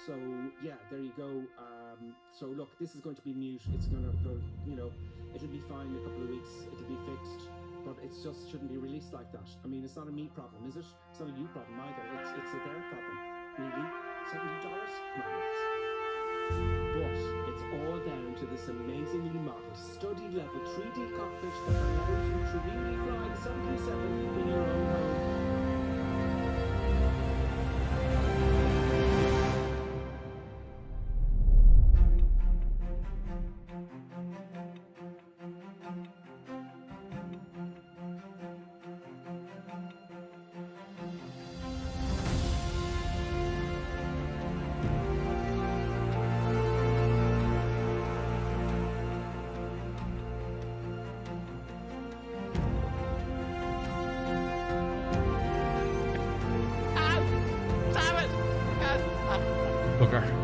So yeah, there you go. So look, this is going to be mute. It's going to go, you know, it'll be fine in a couple of weeks. It'll be fixed, but it just shouldn't be released like that. I mean, it's not a me problem, is it? It's not a you problem either. It's a their problem. Really? $70? Come on, but it's all down to this amazingly modeled, study level 3D cockpit that allows you to really fly the 737 in your own home.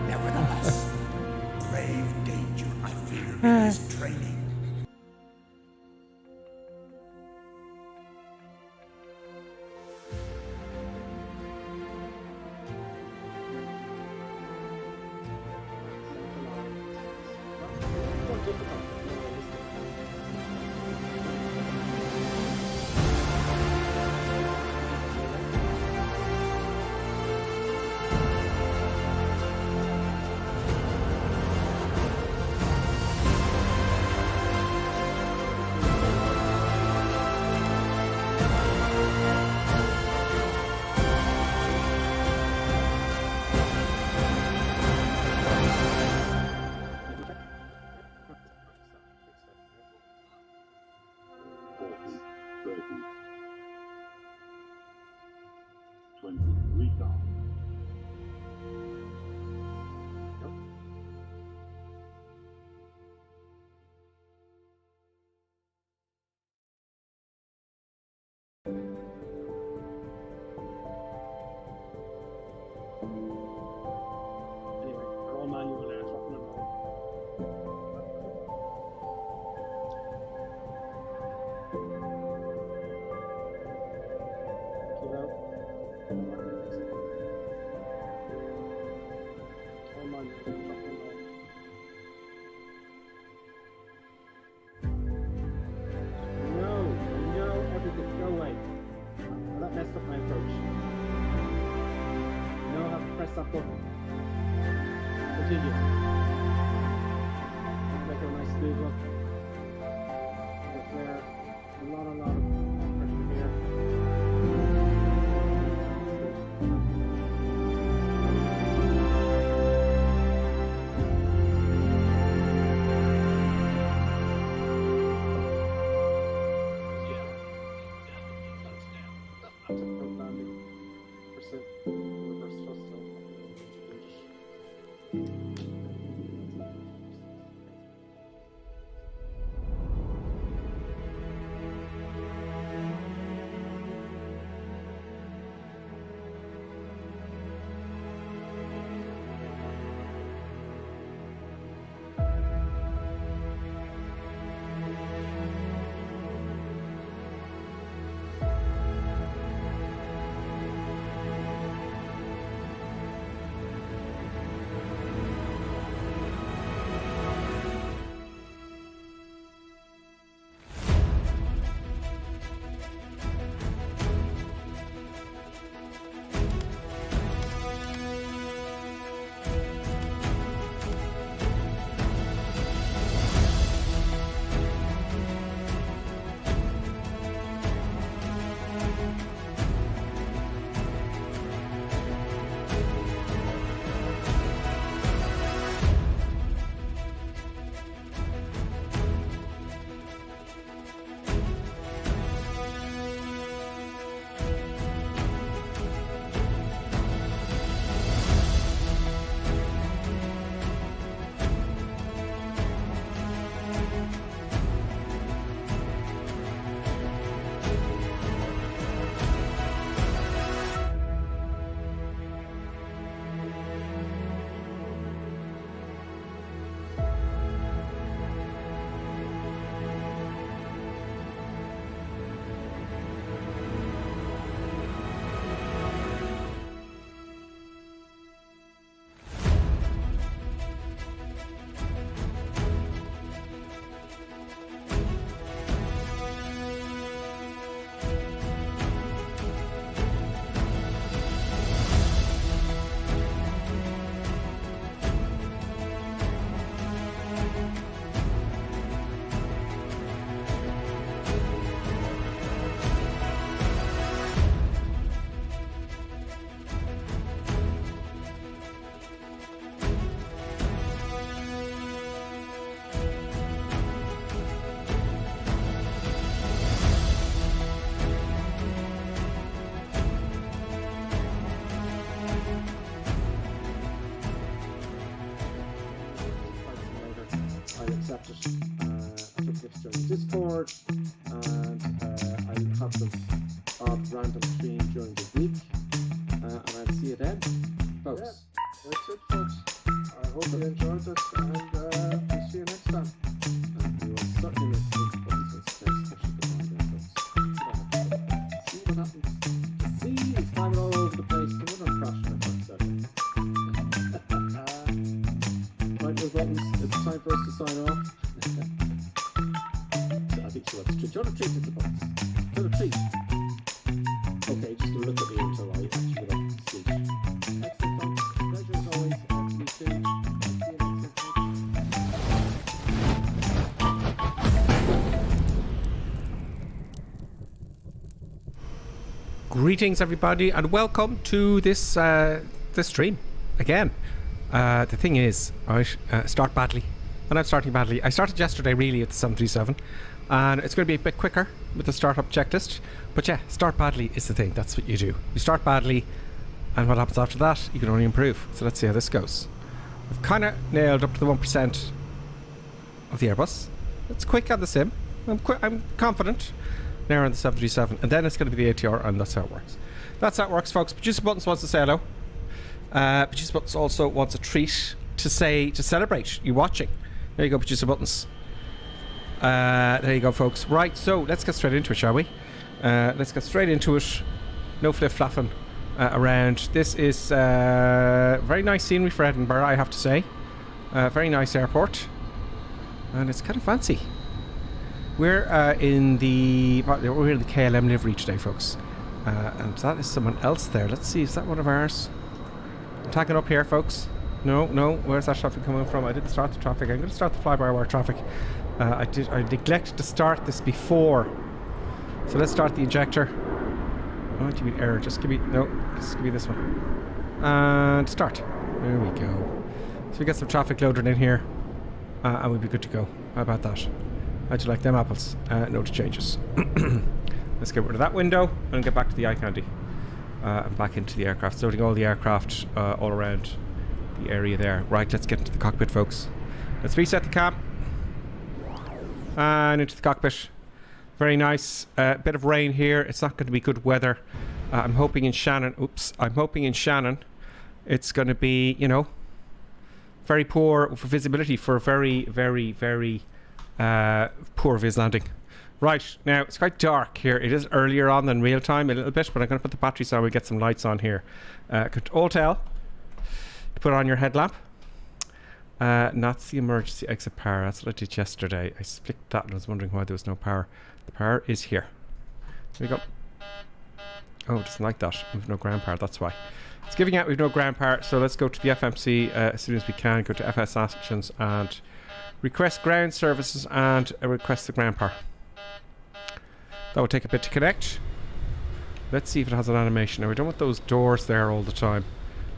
Nevertheless, grave danger, I fear, in his training. time for us to sign off. I think she wants a treat. Do you want a treat at the box? Do you want a treat? Okay, just look at me until I actually get off the seat. Excellent, folks. Pleasure as always. See you soon. Greetings, everybody, and welcome to this this stream again. The thing is, I start badly, and I'm starting badly. I started yesterday really at the 737, and it's going to be a bit quicker with the startup checklist. But yeah, start badly is the thing. That's what you do. You start badly, and what happens after that? You can only improve. So let's see how this goes. I've kind of nailed up to the 1% of the Airbus. It's quick on the sim. I'm confident. Now on the 737, and then it's going to be the ATR, and that's how it works. That's how it works, folks. Producer Buttons wants to say hello. Producer Buttons also wants a treat to celebrate you watching. There you go, Producer Buttons. There you go, folks. Right, so let's get straight into it, shall we? Let's get straight into it. No flip-flapping around. This is very nice scenery for Edinburgh, I have to say. Very nice airport, and it's kind of fancy. We're in the KLM livery today, folks, and that is someone else there. Let's see, is that one of ours? I'm tagging up here, folks. No, where's that traffic coming from? I didn't start the traffic. I'm going to start the fly-by-wire traffic. I neglected to start this before, so let's start the injector. Oh, give me error. Just give me this one, and start. There we go. So we get some traffic loaded in here, and we'll be good to go. How about that? How'd you like them apples? No to changes. Let's get rid of that window and get back to the eye candy. And back into the aircraft. Loading all the aircraft all around the area there. Right, let's get into the cockpit, folks. Let's reset the cam. And into the cockpit. Very nice. Bit of rain here. It's not going to be good weather. I'm hoping in Shannon. I'm hoping in Shannon it's going to be, you know, very poor for visibility for very, very, very poor vis landing. Right, now it's quite dark here. It is earlier on than real time a little bit, but I'm going to put the batteries on. We'll get some lights on here. Alt-L to put on your headlamp. That's the emergency exit power. That's what I did yesterday. I split that and I was wondering why there was no power. The power is here. There we go. Oh, it doesn't like that. We've no ground power, that's why. It's giving out we've no ground power, so let's go to the FMC as soon as we can. Go to FS Actions and request ground services and request the ground power. That will take a bit to connect. Let's see if it has an animation. Now we don't want those doors there all the time.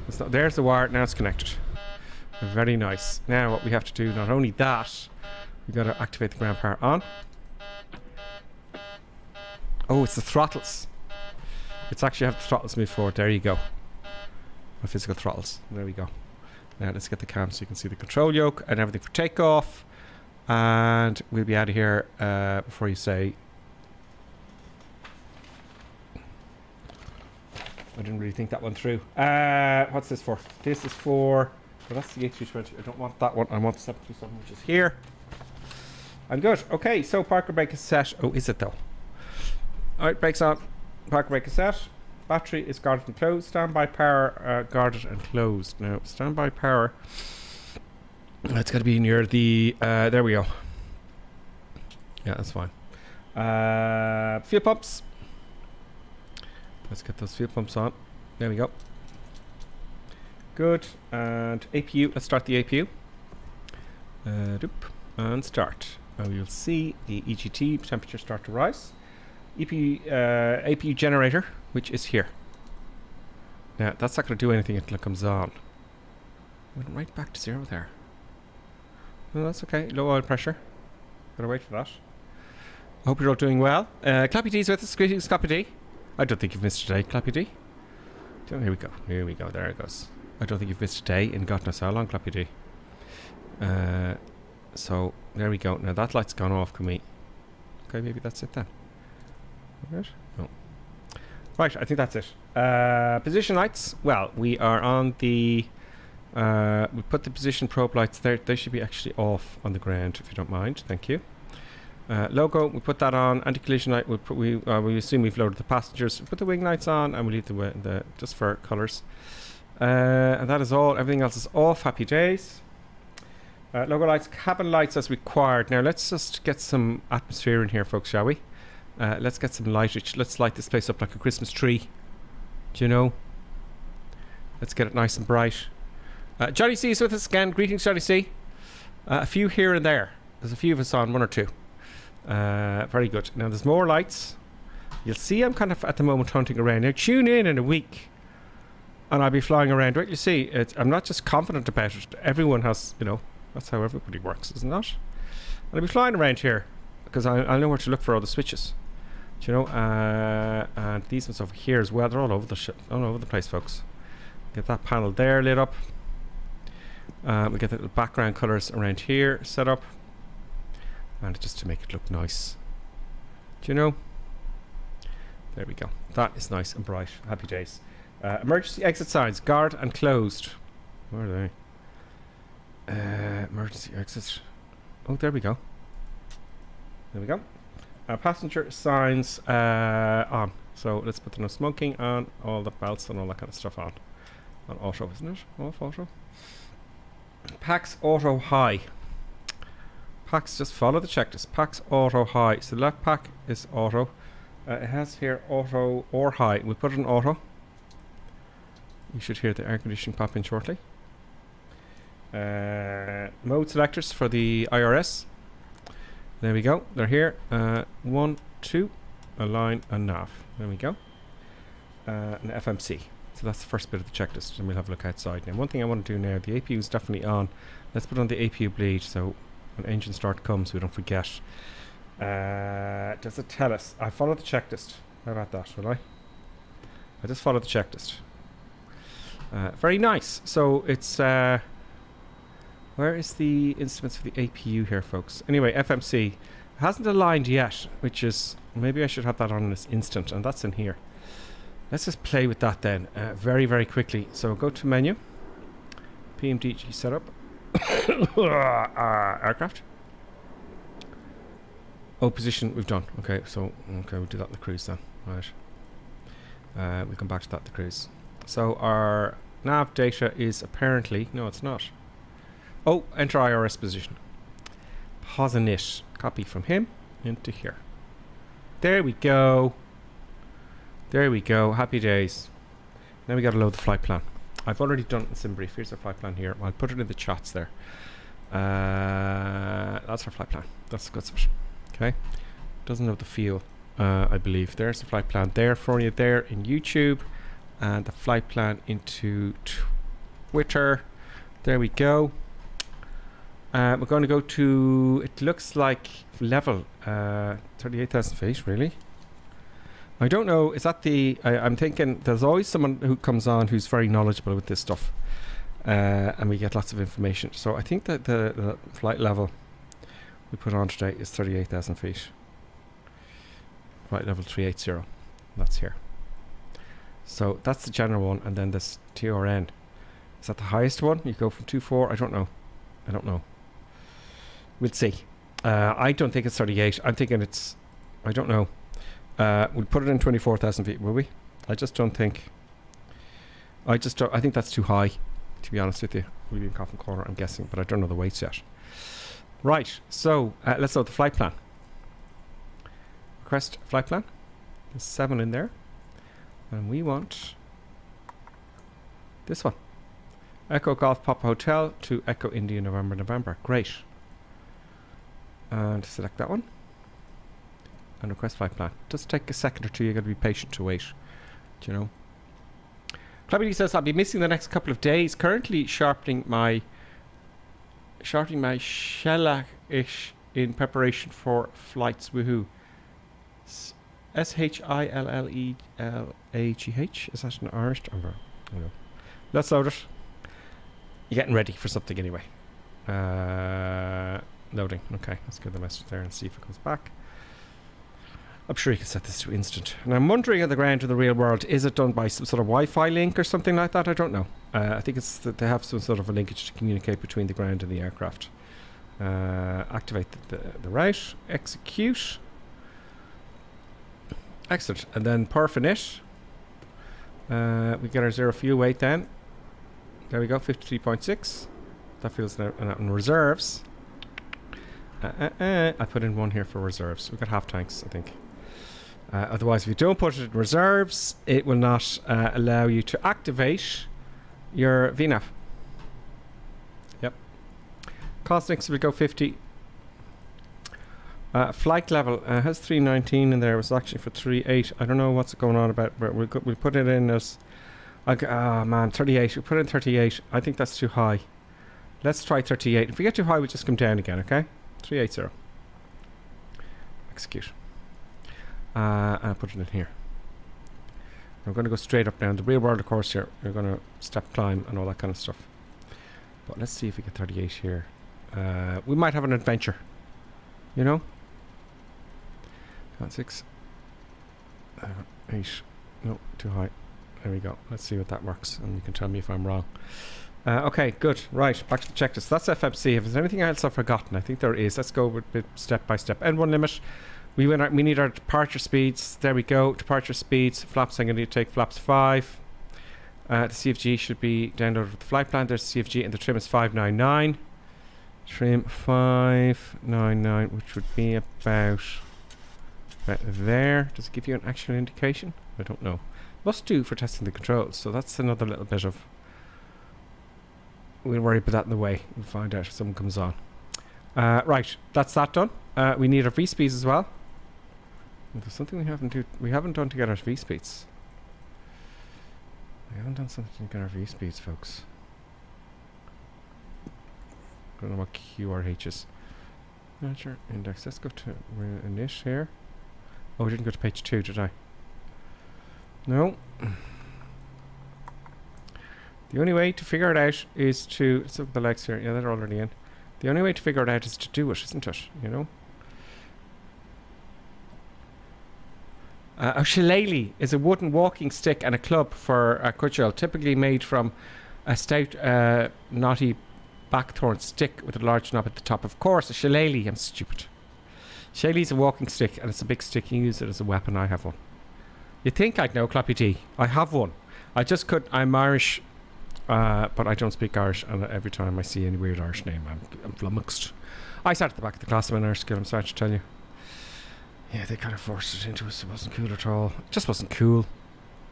There's the wire, now it's connected. Very nice. Now what we have to do, not only that, we've got to activate the ground power on. Oh, it's the throttles. It's actually have the throttles move forward. There you go. The physical throttles. There we go. Now let's get the cam so you can see the control yoke and everything for takeoff. And we'll be out of here before you say... I didn't really think that one through. What's this for? This is for... Well, that's the A320. I don't want that one. I want the 737, which is here. I'm good. Okay, so parker brake is set. Oh, is it though? Alright, brakes on. Parker brake is set. Battery is guarded and closed. Standby power guarded and closed. Now, standby power... It's got to be near the... there we go. Yeah, that's fine. Fuel pumps. Let's get those fuel pumps on. There we go. Good. And APU. Let's start the APU. And start. Now you'll see the EGT temperature start to rise. APU generator, which is here. Now that's not going to do anything until it comes on. Went right back to zero there. No, that's okay. Low oil pressure. Gotta wait for that. I hope you're all doing well. Clappy D's with us. Greetings, Clappy D. I don't think you've missed today, Clappy D. Oh, here we go. Here we go. There it goes. I don't think you've missed today in God knows how long, Clappy D. So there we go. Now that light's gone off. Can we? Okay, maybe that's it then. Right? No. Right, I think that's it. Position lights. Well, we are on the... we put the position probe lights there. They should be actually off on the ground, if you don't mind. Thank you. Logo, we put that on. Anti-collision light, we assume we've loaded the passengers. We put the wing lights on, and we leave the just for colours. And that is all. Everything else is off. Happy days. Logo lights, cabin lights as required. Now let's just get some atmosphere in here, folks, shall we? Let's get some lightage. Let's light this place up like a Christmas tree. Do you know? Let's get it nice and bright. Johnny C is with us again. Greetings, Johnny C. A few here and there. There's a few of us on, one or two. Very good. Now there's more lights. You'll see I'm kind of at the moment hunting around. Now tune in a week and I'll be flying around. Right, you see, I'm not just confident about it. Everyone has, you know, that's how everybody works, isn't it? And I'll be flying around here because I'll know where to look for all the switches. Do you know? And these ones over here as well. They're all over the place, folks. Get that panel there lit up. We get the little background colours around here set up. And just to make it look nice. Do you know? There we go. That is nice and bright. Happy days. Emergency exit signs. Guard and closed. Where are they? Emergency exit. Oh, there we go. There we go. Passenger signs on. So let's put the no smoking on. All the belts and all that kind of stuff on. On auto, isn't it? Off auto. Pax auto high. Pax, just follow the checklist. Pax auto high. Select pack is auto. It has here auto or high. We'll put it in auto. You should hear the air conditioning pop in shortly. Mode selectors for the IRS. There we go. They're here. 1, 2, align and nav. There we go. And FMC. So that's the first bit of the checklist, and we'll have a look outside. Now, one thing I want to do now, the APU is definitely on. Let's put on the APU bleed, so when engine start comes, we don't forget. Does it tell us? I followed the checklist. How about that, will I? I just followed the checklist. Very nice. So it's where is the instruments for the APU here, folks? Anyway, FMC hasn't aligned yet, which is maybe I should have that on in this instant, and that's in here. Let's just play with that then, very, very quickly. So go to menu, PMDG setup, aircraft. Oh, position we've done. Okay, so we'll do that in the cruise then. Right. We'll come back to that in the cruise. So our nav data is apparently no, it's not. Oh, enter IRS position. Pause init. Copy from him into here. There we go. There we go. Happy days. Now we got to load the flight plan. I've already done it in SimBrief. Here's our flight plan here. I'll put it in the chats there. That's our flight plan. That's the guts of it. Okay. Doesn't know the feel, I believe. There's the flight plan there for you there in YouTube. And the flight plan into Twitter. There we go. We're going to go to, it looks like level 38,000 feet, really. I don't know, is that the, I'm thinking there's always someone who comes on who's very knowledgeable with this stuff. And we get lots of information. So I think that the flight level we put on today is 38,000 feet. Flight level 380. That's here. So that's the general one, and then this TRN. Is that the highest one? You go from 2.4? I don't know. I don't know. We'll see. I don't think it's 38. I'm thinking it's, I don't know. We'll put it in 24,000 feet, will we? I just don't think. I think that's too high, to be honest with you. We'll be in Coffin Corner, I'm guessing, but I don't know the weights yet. Right, so let's load the flight plan. Request flight plan. There's 7 in there. And we want this one. Echo Golf Papa Hotel to Echo India November. Great. And select that one. And request flight plan. Does take a second or two. You got to be patient to wait. Do you know? Clubby says I'll be missing the next couple of days. Currently sharpening my shellac-ish in preparation for flights. Woohoo. SHILLELAGH. Is that an Irish number? No. Let's load it. You're getting ready for something anyway. Loading. Okay, let's give the message there and see if it comes back. I'm sure you can set this to instant. And I'm wondering on the ground in the real world, is it done by some sort of Wi-Fi link or something like that? I don't know. I think it's that they have some sort of a linkage to communicate between the ground and the aircraft. Activate the route. Execute. Excellent. And then perf init. We get our zero fuel weight then. There we go, 53.6. That feels in reserves. I put in one here for reserves. We've got half tanks, I think. Otherwise, if you don't put it in reserves, it will not allow you to activate your VNAV. Yep. Costinks will go 50. Flight level has 319 in there. It was actually for 38. I don't know what's going on about, but we'll put it in as... oh man, 38. We'll put in 38. I think that's too high. Let's try 38. If we get too high, we just come down again, okay? 380. Execute. And I'll put it in here. We're going to go straight up now. In the real world, of course, here. We're going to step climb and all that kind of stuff. But let's see if we get 38 here. We might have an adventure. You know? 6. 8. No, too high. There we go. Let's see what that works. And you can tell me if I'm wrong. Okay, good. Right, back to the checklist. That's FMC. If there's anything else I've forgotten, I think there is. Let's go with step by step. N1 limit. We need our departure speeds. There we go. Departure speeds. Flaps. I'm going to take flaps 5. The CFG should be downloaded with the flight plan. There's CFG, and the trim is 599. Trim 599, which would be about right there. Does it give you an actual indication? I don't know. Must do for testing the controls. So that's another little bit of... We'll worry about that in the way. We'll find out if someone comes on. Right, that's that done. We need our V-speeds as well. There's something we haven't done to get our V-speeds. We haven't done something to get our V-speeds, folks. I don't know what QRH is. Manager index. Let's go to init here. Oh, we didn't go to page 2, did I? No. The only way to figure it out is to... Let's look at the legs here. Yeah, they're already in. The only way to figure it out is to do it, isn't it? You know? A shillelagh is a wooden walking stick and a club for a cudgel, typically made from a stout, knotty blackthorn stick with a large knob at the top. Of course, a shillelagh. I'm stupid. Shillelagh is a walking stick, and it's a big stick. You can use it as a weapon. I have one. You'd think I'd know, Clappy D. I have one. I just could... I'm Irish... but I don't speak Irish, and every time I see any weird Irish name, I'm flummoxed. I sat at the back of the class in my Irish school, I'm sorry to tell you. Yeah, they kind of forced it into us. It wasn't cool at all. It just wasn't cool,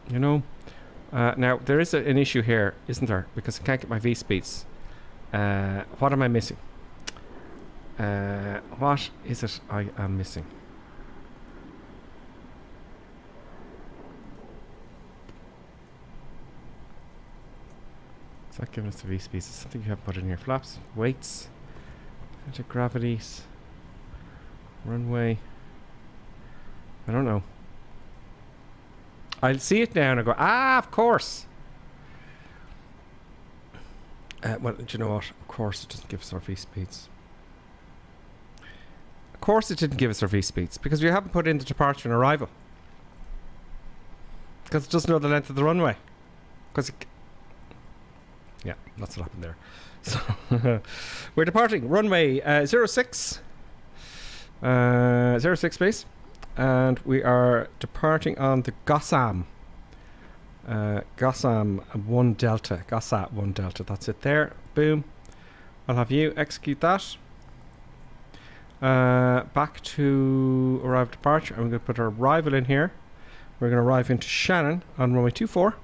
you know. Now, there is an issue here, isn't there? Because I can't get my V-speeds. What am I missing? What is it I am missing? It's not giving us the V-speeds. It's something you have put in here. Flaps, weights, anti-gravities, runway. I don't know. I'll see it now and I go, of course. Well, do you know what? Of course it doesn't give us our V-speeds. Of course it didn't give us our V-speeds because we haven't put in the departure and arrival. Because it doesn't know the length of the runway. Because it... Yeah, that's what happened there. So we're departing runway 06. 06 please. And we are departing on the Gossam. Gossam 1 Delta. Gossat 1 Delta. That's it there. Boom. I'll have you execute that. Back to arrival departure. I'm going to put our arrival in here. We're going to arrive into Shannon on runway 24.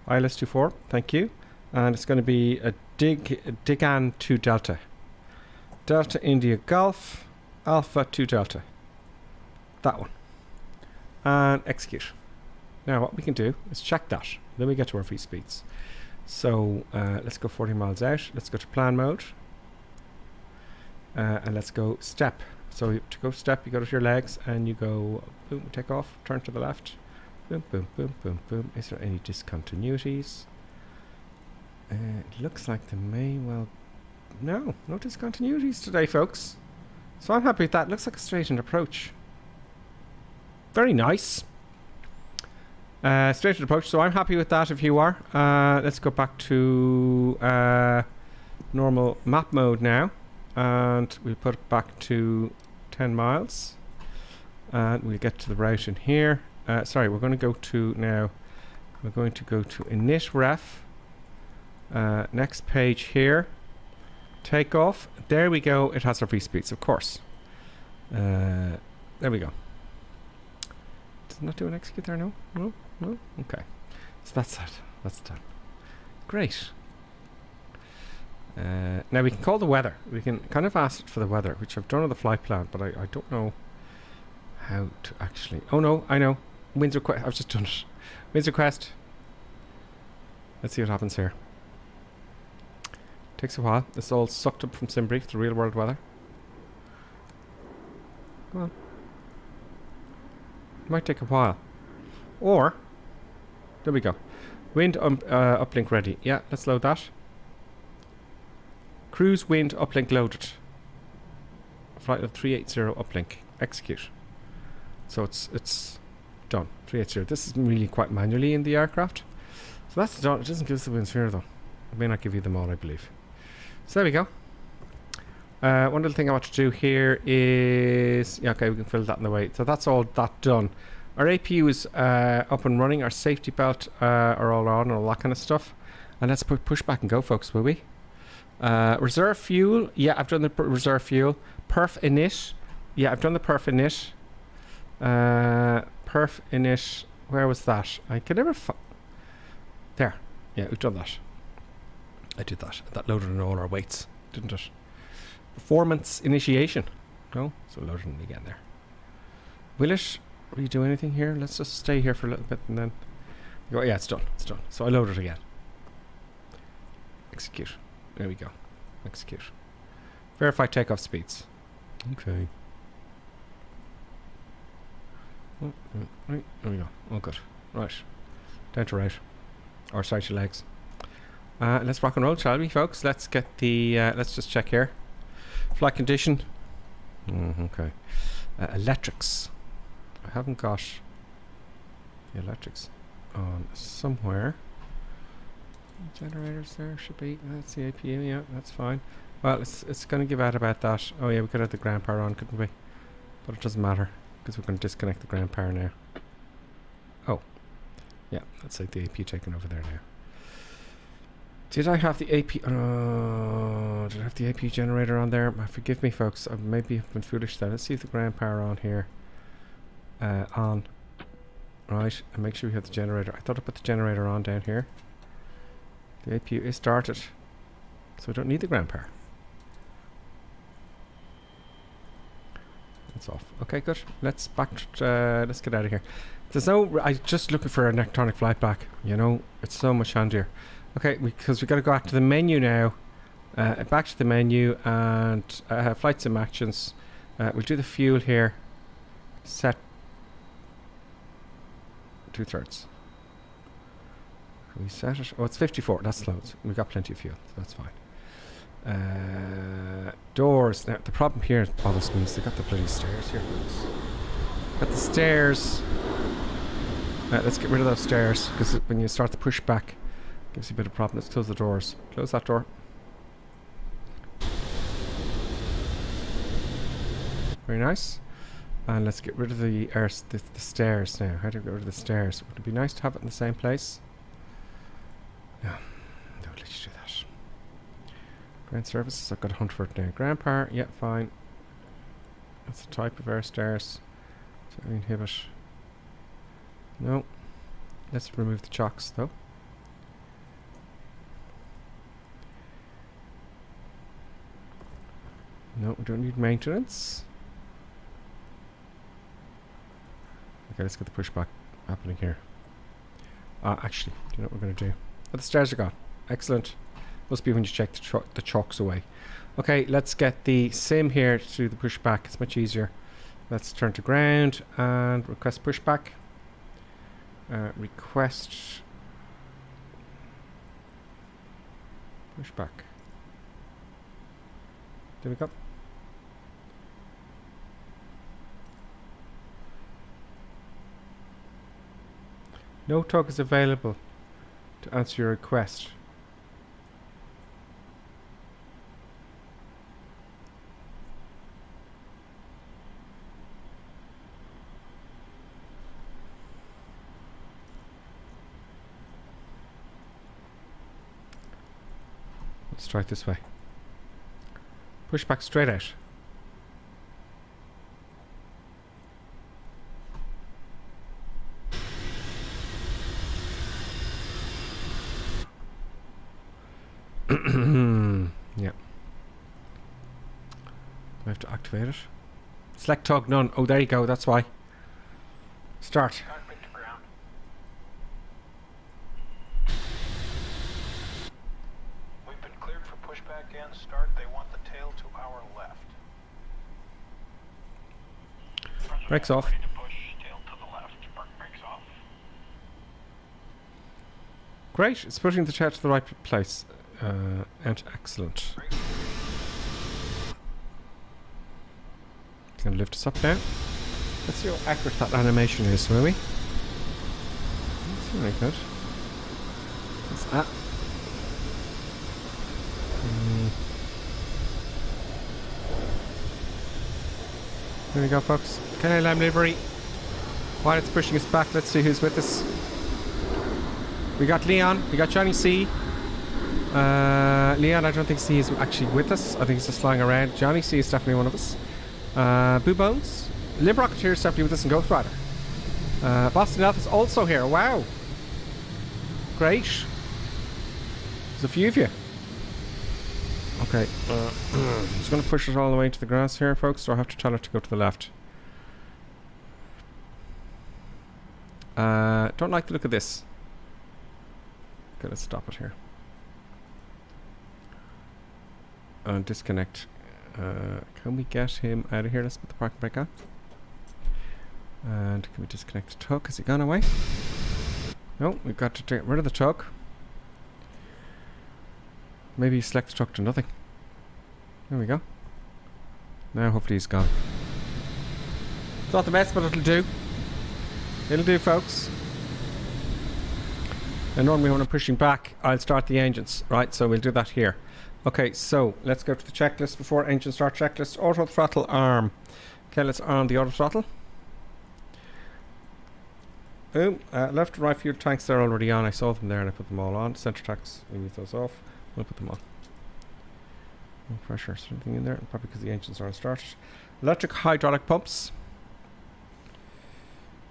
ILS 24. Thank you. And it's going to be a Digan 2 Delta. Delta India Golf Alpha 2 Delta. That one. And execute. Now what we can do is check that. Then we get to our free speeds. So let's go 40 miles out. Let's go to plan mode. And let's go step. So to go step, you go to your legs and you go boom, take off, turn to the left. Boom, boom, boom, boom, boom. Is there any discontinuities? It looks like there may well... No discontinuities today, folks. So I'm happy with that. Looks like a straightened approach. Very nice. Straightened approach, so I'm happy with that if you are. Let's go back to normal map mode now. And we'll put it back to 10 miles. And we'll get to the route in here. Sorry, we're going to go to now... We're going to go to init ref. Next page here. Takeoff. There we go. It has our free speeds, of course. There we go. Does it not do an execute there? No? No? No? Okay. So that's that. That's done. Great. Now we can call the weather. We can kind of ask it for the weather, which I've done on the flight plan, but I don't know how to actually... Oh no, I know. Winds request. I've just done it. Winds request. Let's see what happens here. Takes a while. It's all sucked up from SimBrief, the real world weather. Come on. It might take a while. Or, there we go. Wind uplink ready. Yeah, let's load that. Cruise wind uplink loaded. Flight of 380 uplink. Execute. So it's done. 380. This is really quite manually in the aircraft. So that's done. It doesn't give us the winds here though. It may not give you them all, I believe. So there we go. One little thing I want to do here is... Yeah, okay, we can fill that in the way. So that's all that done. Our APU is up and running. Our safety belt are all on and all that kind of stuff. And let's push back and go, folks, will we? Reserve fuel. Yeah, I've done the reserve fuel. Perf init. Yeah, I've done the perf init. Perf init. Where was that? I can never... There. Yeah, we've done that. I did that. That loaded in all our weights, didn't it? Performance initiation. No? So loaded in again there. Will it redo anything here? Let's just stay here for a little bit and then... Go. Yeah, it's done. It's done. So I load it again. Execute. There we go. Execute. Verify takeoff speeds. Okay. Oh, right. There we go. Oh, good. Right. Down to right. Or side to legs. Let's rock and roll, shall we, folks? Let's get the... let's just check here. Flight condition. Okay. Electrics. I haven't got the electrics on somewhere. Generators there should be. That's the APU. Yeah, that's fine. Well, it's going to give out about that. Oh yeah, we could have the ground power on, couldn't we? But it doesn't matter because we're going to disconnect the ground power now. Oh, yeah, that's like the AP taking over there now. Did I have the AP? Did I have the AP generator on there? Forgive me, folks. I maybe have been foolish there. Let's see if the ground power on here. On. Right, and make sure we have the generator. I thought I put the generator on down here. The APU is started, so we don't need the ground power. It's off. Okay, good. Let's let's get out of here. There's no. I'm just looking for an electronic flight back. You know, it's so much handier. Okay, because we've got to go back to the menu now. Back to the menu and flight sim actions. We'll do the fuel here. Set 2/3. We set it. Oh, it's 54. That's loads. We've got plenty of fuel, so that's fine. Doors. Now, the problem here bothers me is they got the bloody stairs here. Got the stairs. Let's get rid of those stairs because when you start the push back, it gives you a bit of problem. Let's close the doors. Close that door. Very nice. And let's get rid of the stairs now. How do we get rid of the stairs? Would it be nice to have it in the same place? No, don't let you do that. Ground services, I've got to hunt for it now. Ground power, yeah, fine. That's the type of air stairs. So we inhibit. No. Let's remove the chocks though. No, we don't need maintenance. Okay, let's get the pushback happening here. Actually, do you know what we're going to do? Oh, the stairs are gone. Excellent. Must be when you check the chocks away. Okay, let's get the sim here to do the pushback. It's much easier. Let's turn to ground and request pushback. Request pushback. There we go. No talk is available to answer your request. Let's try it this way. Push back straight out. Yeah. Do I have to activate it? Select tug, none. Oh, there you go. That's why. Start. Cockpit to ground. We've been cleared for pushback and start. They want the tail to our left. Brakes off. Ready to push, tail to the left. Brakes off. Great. It's pushing the chair to the right place. And excellent. It's going to lift us up now. Let's see how accurate that animation is, will we? That's very good. What's that? Here we go, folks. KLM livery. While it's pushing us back, let's see who's with us. We got Leon. We got Johnny C. Leon, I don't think C is actually with us. I think he's just flying around. Johnny C is definitely one of us. Boo Bones. Limb Rocketeer is definitely with us, and Ghost Rider. Boston Elf is also here. Wow. Great. There's a few of you. Okay. I'm just going to push it all the way into the grass here, folks, so I have to tell it to go to the left. Don't like the look of this. Okay, let's stop it here. And disconnect. Can we get him out of here? Let's put the parking brake on. And can we disconnect the tug? Has he gone away? No, we've got to get rid of the tug. Maybe select the tug to nothing. There we go. Now hopefully he's gone. It's not the best, but it'll do. It'll do, folks. And normally when I'm pushing back, I'll start the engines, right? So we'll do that here. Okay, so let's go to the checklist before engine start checklist. Auto throttle arm. Okay, let's arm the auto throttle. Boom. Left and right fuel tanks, they're already on. I saw them there and I put them all on. Center tanks, we leave those off. We'll put them on. No pressure, is there anything in there? Probably because the engines aren't started. Electric hydraulic pumps.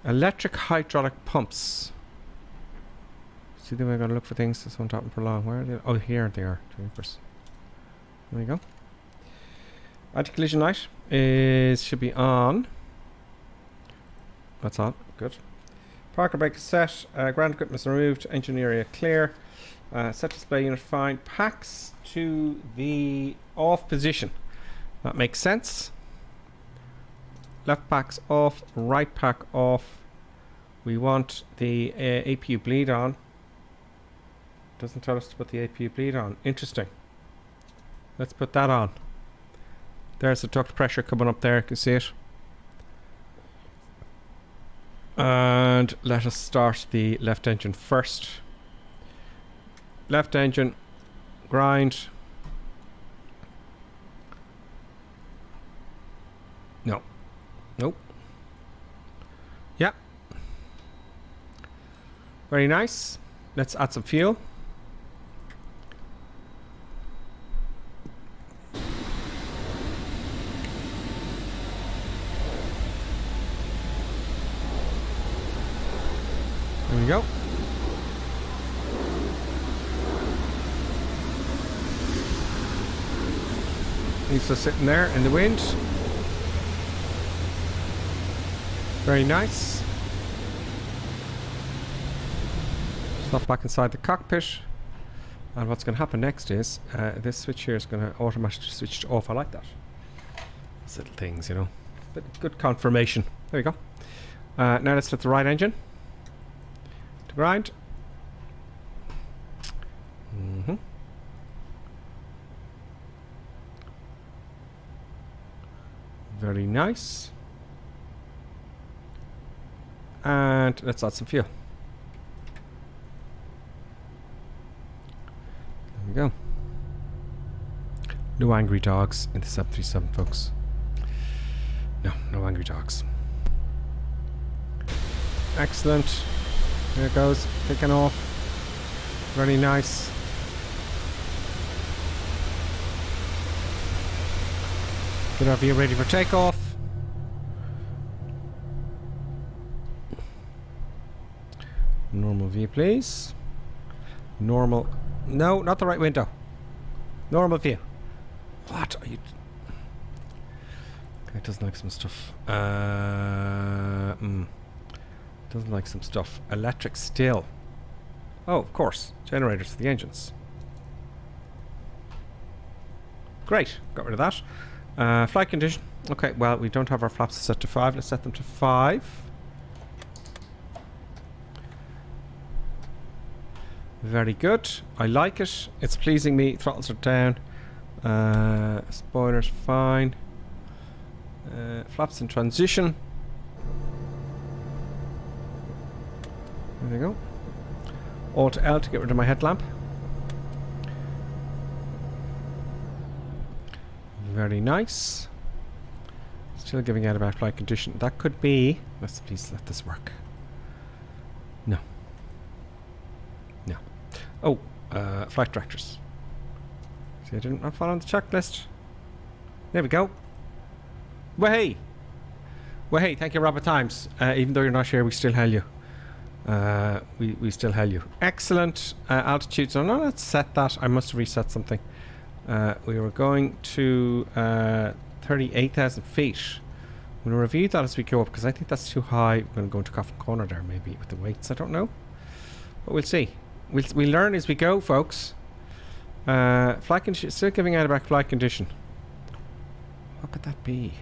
Electric hydraulic pumps. See the way I'm going to look for things. This one top for long. Where are they? Oh, here they are. There we go. Anti-collision light should be on. That's on. Good. Parker brake is set. Ground equipment is removed. Engine area clear. Set display unit fine. Packs to the off position. That makes sense. Left pack's off. Right pack off. We want the APU bleed on. Doesn't tell us to put the APU bleed on. Interesting. Let's put that on. There's the duct pressure coming up there. You can see it. And let us start the left engine first. Left engine. Grind. No. Nope. Yeah. Very nice. Let's add some fuel. There we go. He's just sitting there in the wind. Very nice. Stop back inside the cockpit. And what's going to happen next is this switch here is going to automatically switch to off. I like that. These little things, you know. But good confirmation. There we go. Now let's let the right engine to grind. Very nice. And let's add some fuel. There we go. No angry dogs in the 737, folks. No angry dogs. Excellent. There it goes. Kicking off. Very nice. Get our view ready for takeoff. Normal view, please. Normal. No, not the right window. Normal view. What are you... Okay, it doesn't like some stuff. Doesn't like some stuff. Electric still. Oh, of course. Generators for the engines. Great. Got rid of that. Flight condition. Okay, well, we don't have our flaps set to 5. Let's set them to 5. Very good. I like it. It's pleasing me. Throttles are down. Spoilers fine. Flaps in transition. There we go. Alt L to get rid of my headlamp. Very nice. Still giving out about flight condition. That could be... Let's please let this work. No. No. Oh, flight directors. See, I didn't not follow the checklist. There we go. Way! Way, thank you, Robert Times. Even though you're not here, we still hail you. We still hail you. Excellent. Altitude. So no, let's set that. I must have reset something. We were going to 38,000 feet. We'll review that as we go up because I think that's too high. We're going to go into Coffin Corner there maybe with the weights. I don't know. But we'll see. We'll learn as we go, folks. Flight condition. Still giving out about flight condition. What could that be?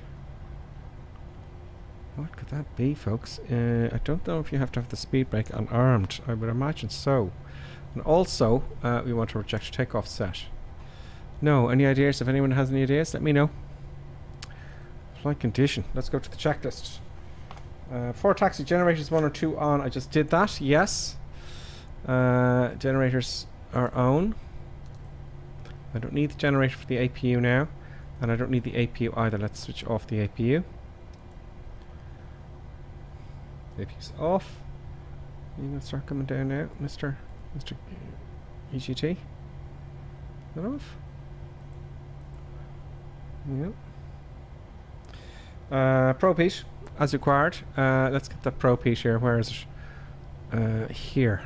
What could that be, folks? I don't know if you have to have the speed brake unarmed. I would imagine so. And also, we want to reject takeoff set. No, any ideas? If anyone has any ideas, let me know. Flight condition. Let's go to the checklist. 4 taxi generators, 1 or 2 on. I just did that. Yes. Generators are on. I don't need the generator for the APU now. And I don't need the APU either. Let's switch off the APU. APU's off. You gonna start coming down now, Mr. EGT? Is that off? Yep. Probe heat, as required. Let's get the probe heat here. Where is it? Here.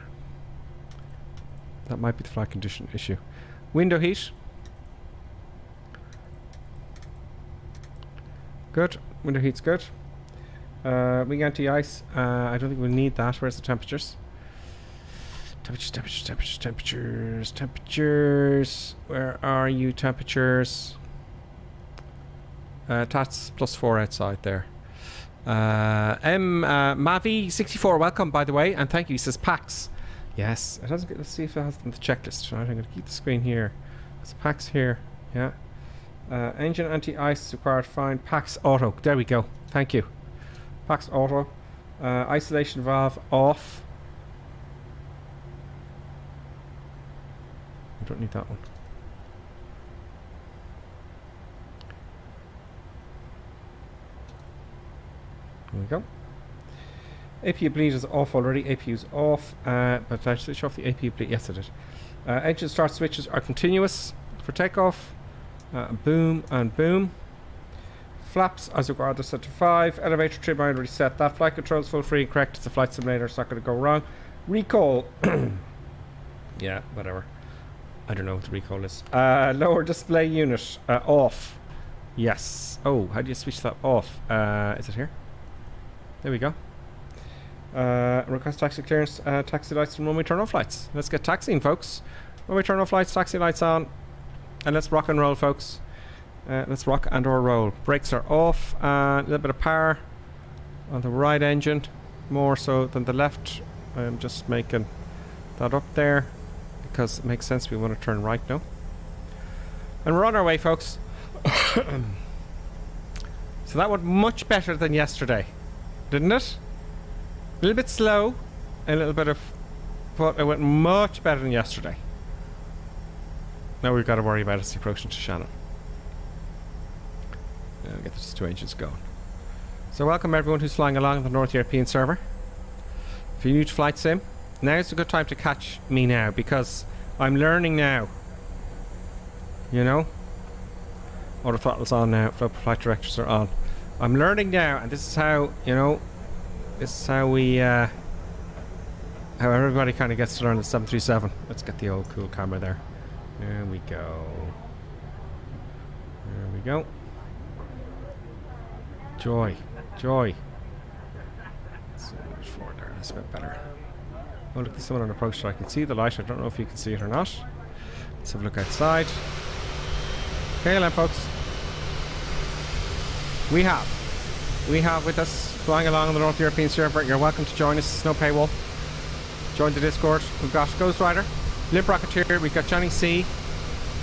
That might be the flight condition issue. Window heat. Good. Window heat's good. Wing anti-ice. I don't think we'll need that. Where's the temperatures? Temperatures. Where are you, temperatures? That's +4 outside there. Mavi64, welcome by the way, and thank you. He says Pax. Yes, it hasn't. Let's see if it has them the checklist. Right, I'm going to keep the screen here. It's Pax here. Yeah. Engine anti-ice required. Fine. Pax auto. There we go. Thank you. Pax auto. Isolation valve off. I don't need that one. There we go. APU bleed is off already. APU's off. But I switch off the APU bleed. Yes, I did. Engine start switches are continuous for takeoff. Boom and boom. Flaps as required are set to 5. Elevator trim I already set that. Flight controls full free and correct. It's a flight simulator. It's not going to go wrong. Recall. Yeah, whatever. I don't know what the recall is. Lower display unit off. Yes. Oh, how do you switch that off? Is it here? There we go. Request taxi clearance. Taxi lights from when we turn off lights. Let's get taxiing, folks. When we turn off lights, taxi lights on. And let's rock and roll, folks. Let's rock and or roll. Brakes are off. A little bit of power on the right engine. More so than the left. I'm just making that up there. Because it makes sense. We want to turn right now. And we're on our way, folks. So that went much better than yesterday. Didn't it? A little bit slow. A little bit of... But it went much better than yesterday. Now we've got to worry about us approaching to Shannon. Now we'll get these 2 engines going. So welcome everyone who's flying along the North European server. If you're new to Flight Sim, now's a good time to catch me now because I'm learning now. You know? Auto throttle's on now. Flight directors are on. I'm learning now, and this is how, you know, this is how we, how everybody kind of gets to learn the 737. Let's get the old cool camera there. There we go. There we go. Joy. Joy. So much forward there. That's a bit better. Oh, look, there's someone on approach. I can see the light. I don't know if you can see it or not. Let's have a look outside. KLM, folks. We have with us, flying along on the North European server. You're welcome to join us. There's no paywall. Join the Discord. We've got Ghost Rider, Limp Rocketeer. We've got Johnny C.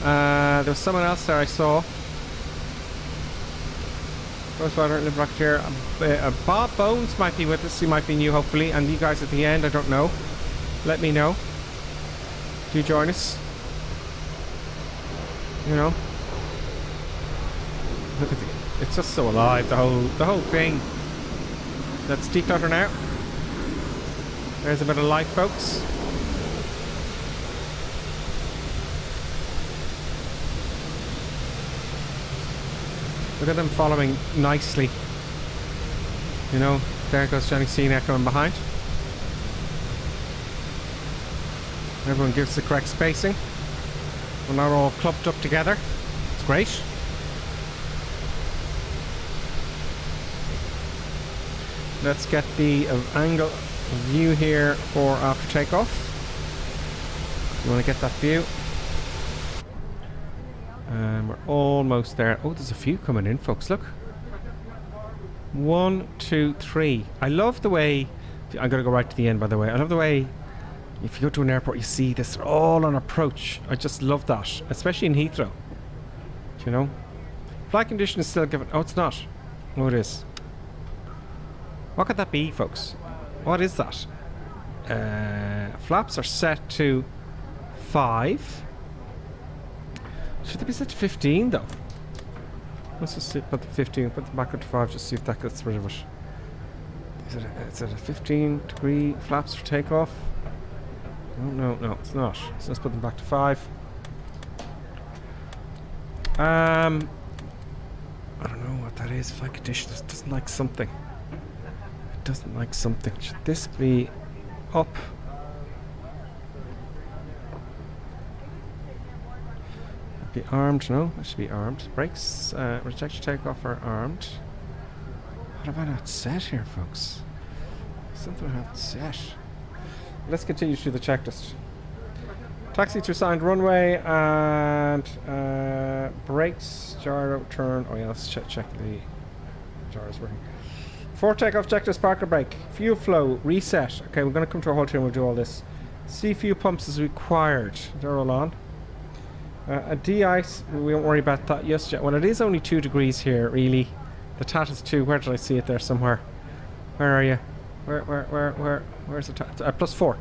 There was someone else there I saw. Ghost Rider, Limp Rocketeer. Bob Bones might be with us. He might be new, hopefully. And you guys at the end, I don't know. Let me know. Do join us. You know. Look at it's just so alive, the whole thing. Let's declutter now. There's a bit of light, folks. Look at them following nicely. You know, there goes Johnny C now coming behind. Everyone gives the correct spacing. We're not all clumped up together. It's great. Let's get the angle view here for after takeoff. You want to get that view. And we're almost there. Oh, there's a few coming in, folks. Look. 1, 2, 3. I love the way... I'm going to go right to the end, by the way. I love the way if you go to an airport, you see this all on approach. I just love that. Especially in Heathrow. Do you know? Flight condition is still given... Oh, it's not. Oh, it is. What could that be, folks? What is that? Flaps are set to 5. Should they be set to 15, though? Let's just see, put the 15, put the backward to 5, just see if that gets rid of it. Is it a 15 degree flaps for takeoff? No, it's not. So let's put them back to 5. I don't know what that is. Flight condition doesn't like something. Doesn't like something. Should this be up? Be armed? No, that should be armed. Brakes, rejection takeoff are armed. What have I not set here, folks? Something I haven't set. Let's continue through the checklist. Taxi to assigned runway and brakes, gyro, turn. Oh yeah, let's check the gyro's working. For takeoff, checklist, parker brake, fuel flow, reset. Okay, we're going to come to a halt here and we'll do all this. C fuel pumps is required. They're all on. A de-ice, we won't worry about that just yet. Well, it is only 2 degrees here, really. The TAT is 2. Where did I see it there somewhere? Where are you? Where's the TAT? +4.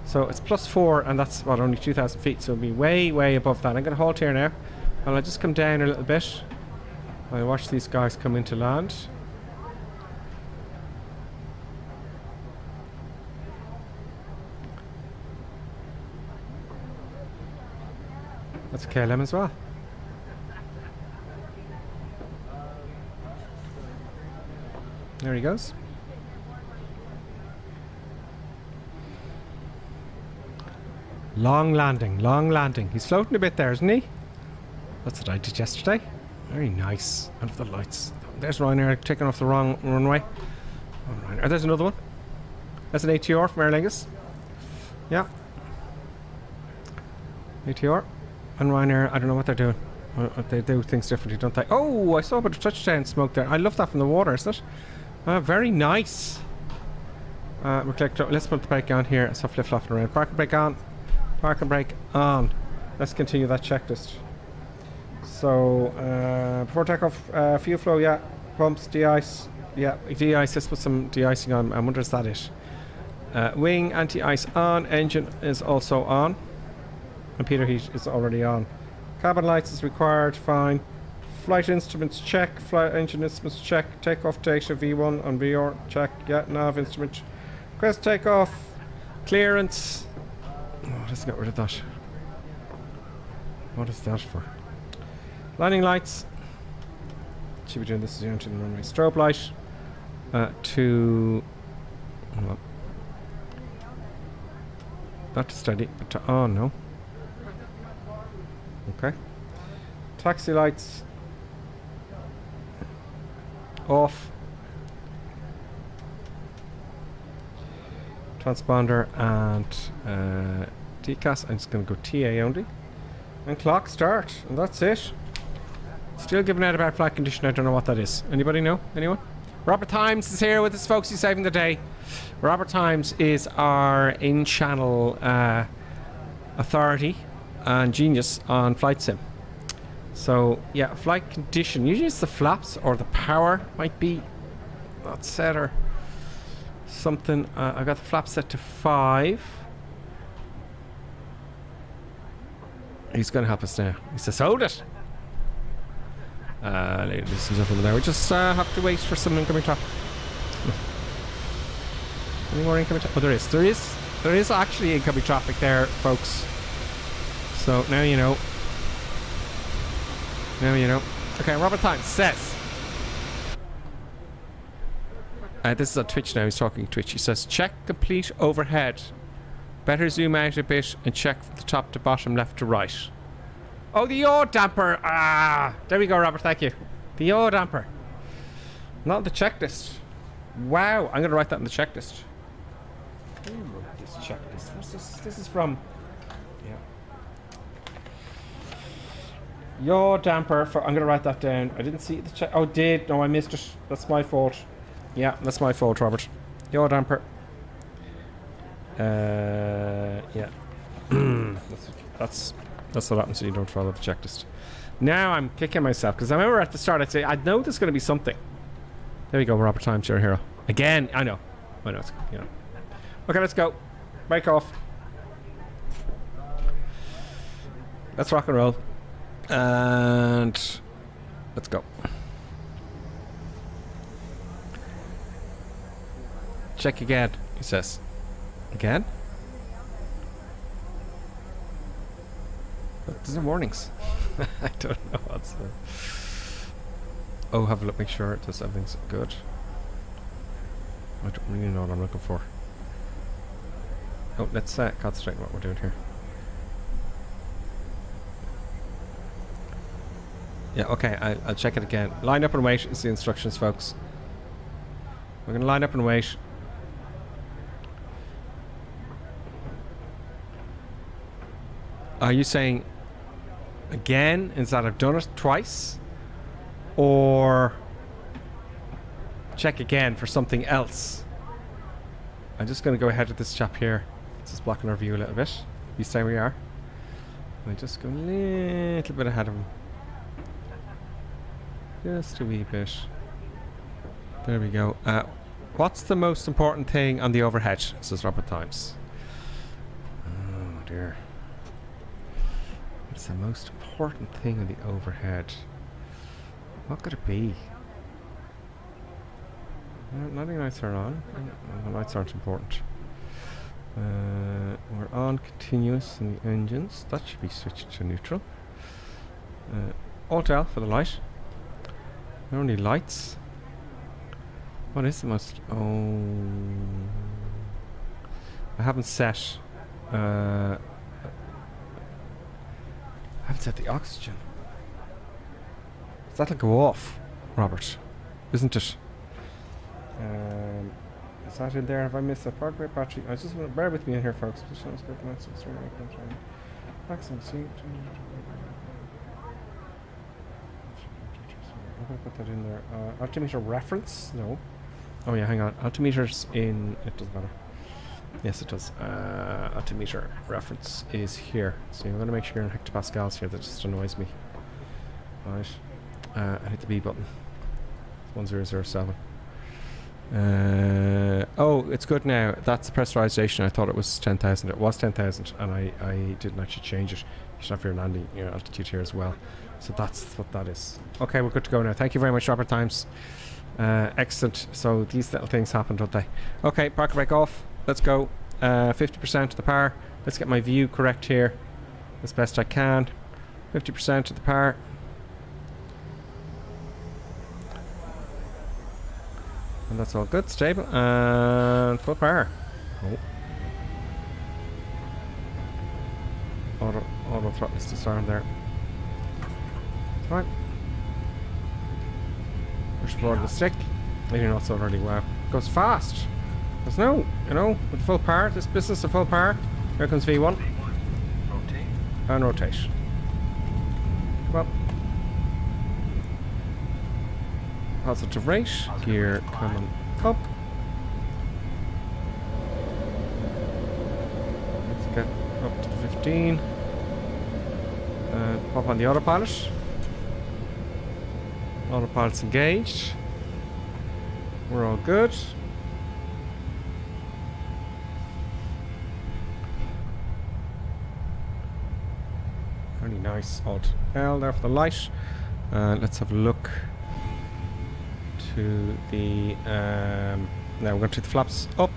So it's +4, and that's, what, only 2,000 feet. So it'll be way, way above that. I'm going to halt here now. And I'll just come down a little bit. I'll watch these guys come into land. That's a KLM as well. There he goes. Long landing, long landing. He's floating a bit there, isn't he? That's what I did yesterday. Very nice. Out of the lights. There's Ryanair taking off the wrong runway. Oh, Ryanair. There's another one. That's an ATR from Aer Lingus. Yeah. ATR. And Ryanair, I don't know what they're doing. They do things differently, don't they? Oh, I saw a bit of touchdown smoke there. I love that from the water, isn't it? Very nice. Let's put the brake on here. So flip-flopping around. Park and brake on. Park and brake on. Let's continue that checklist. So, before takeoff, fuel flow, yeah. Pumps, de-ice. Yeah, de-ice. Let's put some de-icing on. I wonder is that it? Wing, anti-ice on. Engine is also on. Computer heat is already on. Cabin lights is required, fine. Flight instruments check. Flight engine instruments check. Takeoff data V1 on VR check. Yeah, nav instrument. Request takeoff. Clearance. Oh, let's get rid of that. What is that for? Landing lights. should be doing this as you enter the runway. Strobe light to... Well, not to steady, but to on, no. Okay. Taxi lights off. Transponder and TCAS. I'm just going to go TA only. And clock start. And that's it. Still giving out about flight condition. I don't know what that is. Anybody know? Anyone? Robert Times is here with us, folks. He's saving the day. Robert Times is our in-channel authority and genius on flight sim. So, yeah, flight condition. Usually it's the flaps or the power might be not set or something. I've got the flaps set to 5. He's going to help us now. He says, hold it. Ladies and gentlemen, there we just have to wait for some incoming traffic. Any more incoming traffic? Oh, there is actually incoming traffic there, folks. So now you know. Now you know. Okay, Robert Times says. This is on Twitch now. He's talking Twitch. He says, check complete overhead. Better zoom out a bit and check from the top to bottom, left to right. Oh, the yaw damper. Ah, there we go, Robert. Thank you. The yaw damper. Not on the checklist. Wow, I'm going to write that in the checklist. Who wrote this checklist? What's this? This is from... Yeah. Yaw damper. I'm going to write that down. I didn't see the check. Oh, did. No, I missed it. That's my fault. Yeah, that's my fault, Robert. Yaw damper. Yeah. That's what happens when you don't follow the checklist. Now I'm kicking myself because I remember at the start I'd say I know there's going to be something. There we go, Robert Times, you're a hero. Again, I know. It's, you know. Okay, let's go. Break off. Let's rock and roll. And let's go. Check again, he says. Again? But there's no warnings. I don't know what's the... Oh, have a look, make sure that everything's good. I don't really know what I'm looking for. Oh, let's concentrate on what we're doing here. Yeah, okay, I'll check it again. Line up and wait is the instructions, folks. We're going to line up and wait. Are you saying again is that I've done it twice? Or check again for something else? I'm just going to go ahead with this chap here. This is blocking our view a little bit. You stay where you are. I just go a little bit ahead of him. Just a wee bit. There we go. What's the most important thing on the overhead? Says Robert Times. Oh dear. What's the most important thing on the overhead? What could it be? Nothing lights are on. The lights aren't important. We're on continuous in the engines. That should be switched to neutral. Alt L for the light. There are only lights. What is the most... Oh... I haven't set... I haven't set the oxygen. That'll go off, Robert. Isn't it? Is that in there? Have I missed a park rate battery? I just want to bear with me in here, folks. I'm going to put that in there. Altimeter reference? No. Oh yeah, hang on. Altimeters in... It doesn't matter. Yes, it does. Altimeter reference is here. So I'm going to make sure you're in hectopascals here. That just annoys me. Right. I hit the B button. 1007. Oh, it's good now. That's the pressurization. I thought it was 10,000. It was 10,000, and I didn't actually change it. You should have your landing altitude here as well. So that's what that is. Okay, we're good to go now. Thank you very much, Robert Times. Excellent. So these little things happen, don't they? Okay, park brake off. Let's go. 50% of the power. Let's get my view correct here as best I can. 50% of the power. that's all good. Stable and full power. Oh. Auto throttle is disarmed there. Right. Push forward the stick. Maybe not so already. Wow. Goes fast. There's no, you know, with full power, this business of full power. Here comes V1. Rotate. And rotate. Well. Positive rate. Gear coming up. Let's get up to 15. Pop on the autopilot. Autopilot's engaged. We're all good. Very nice. Alt L there for the light. Let's have a look to the now we're going to the flaps up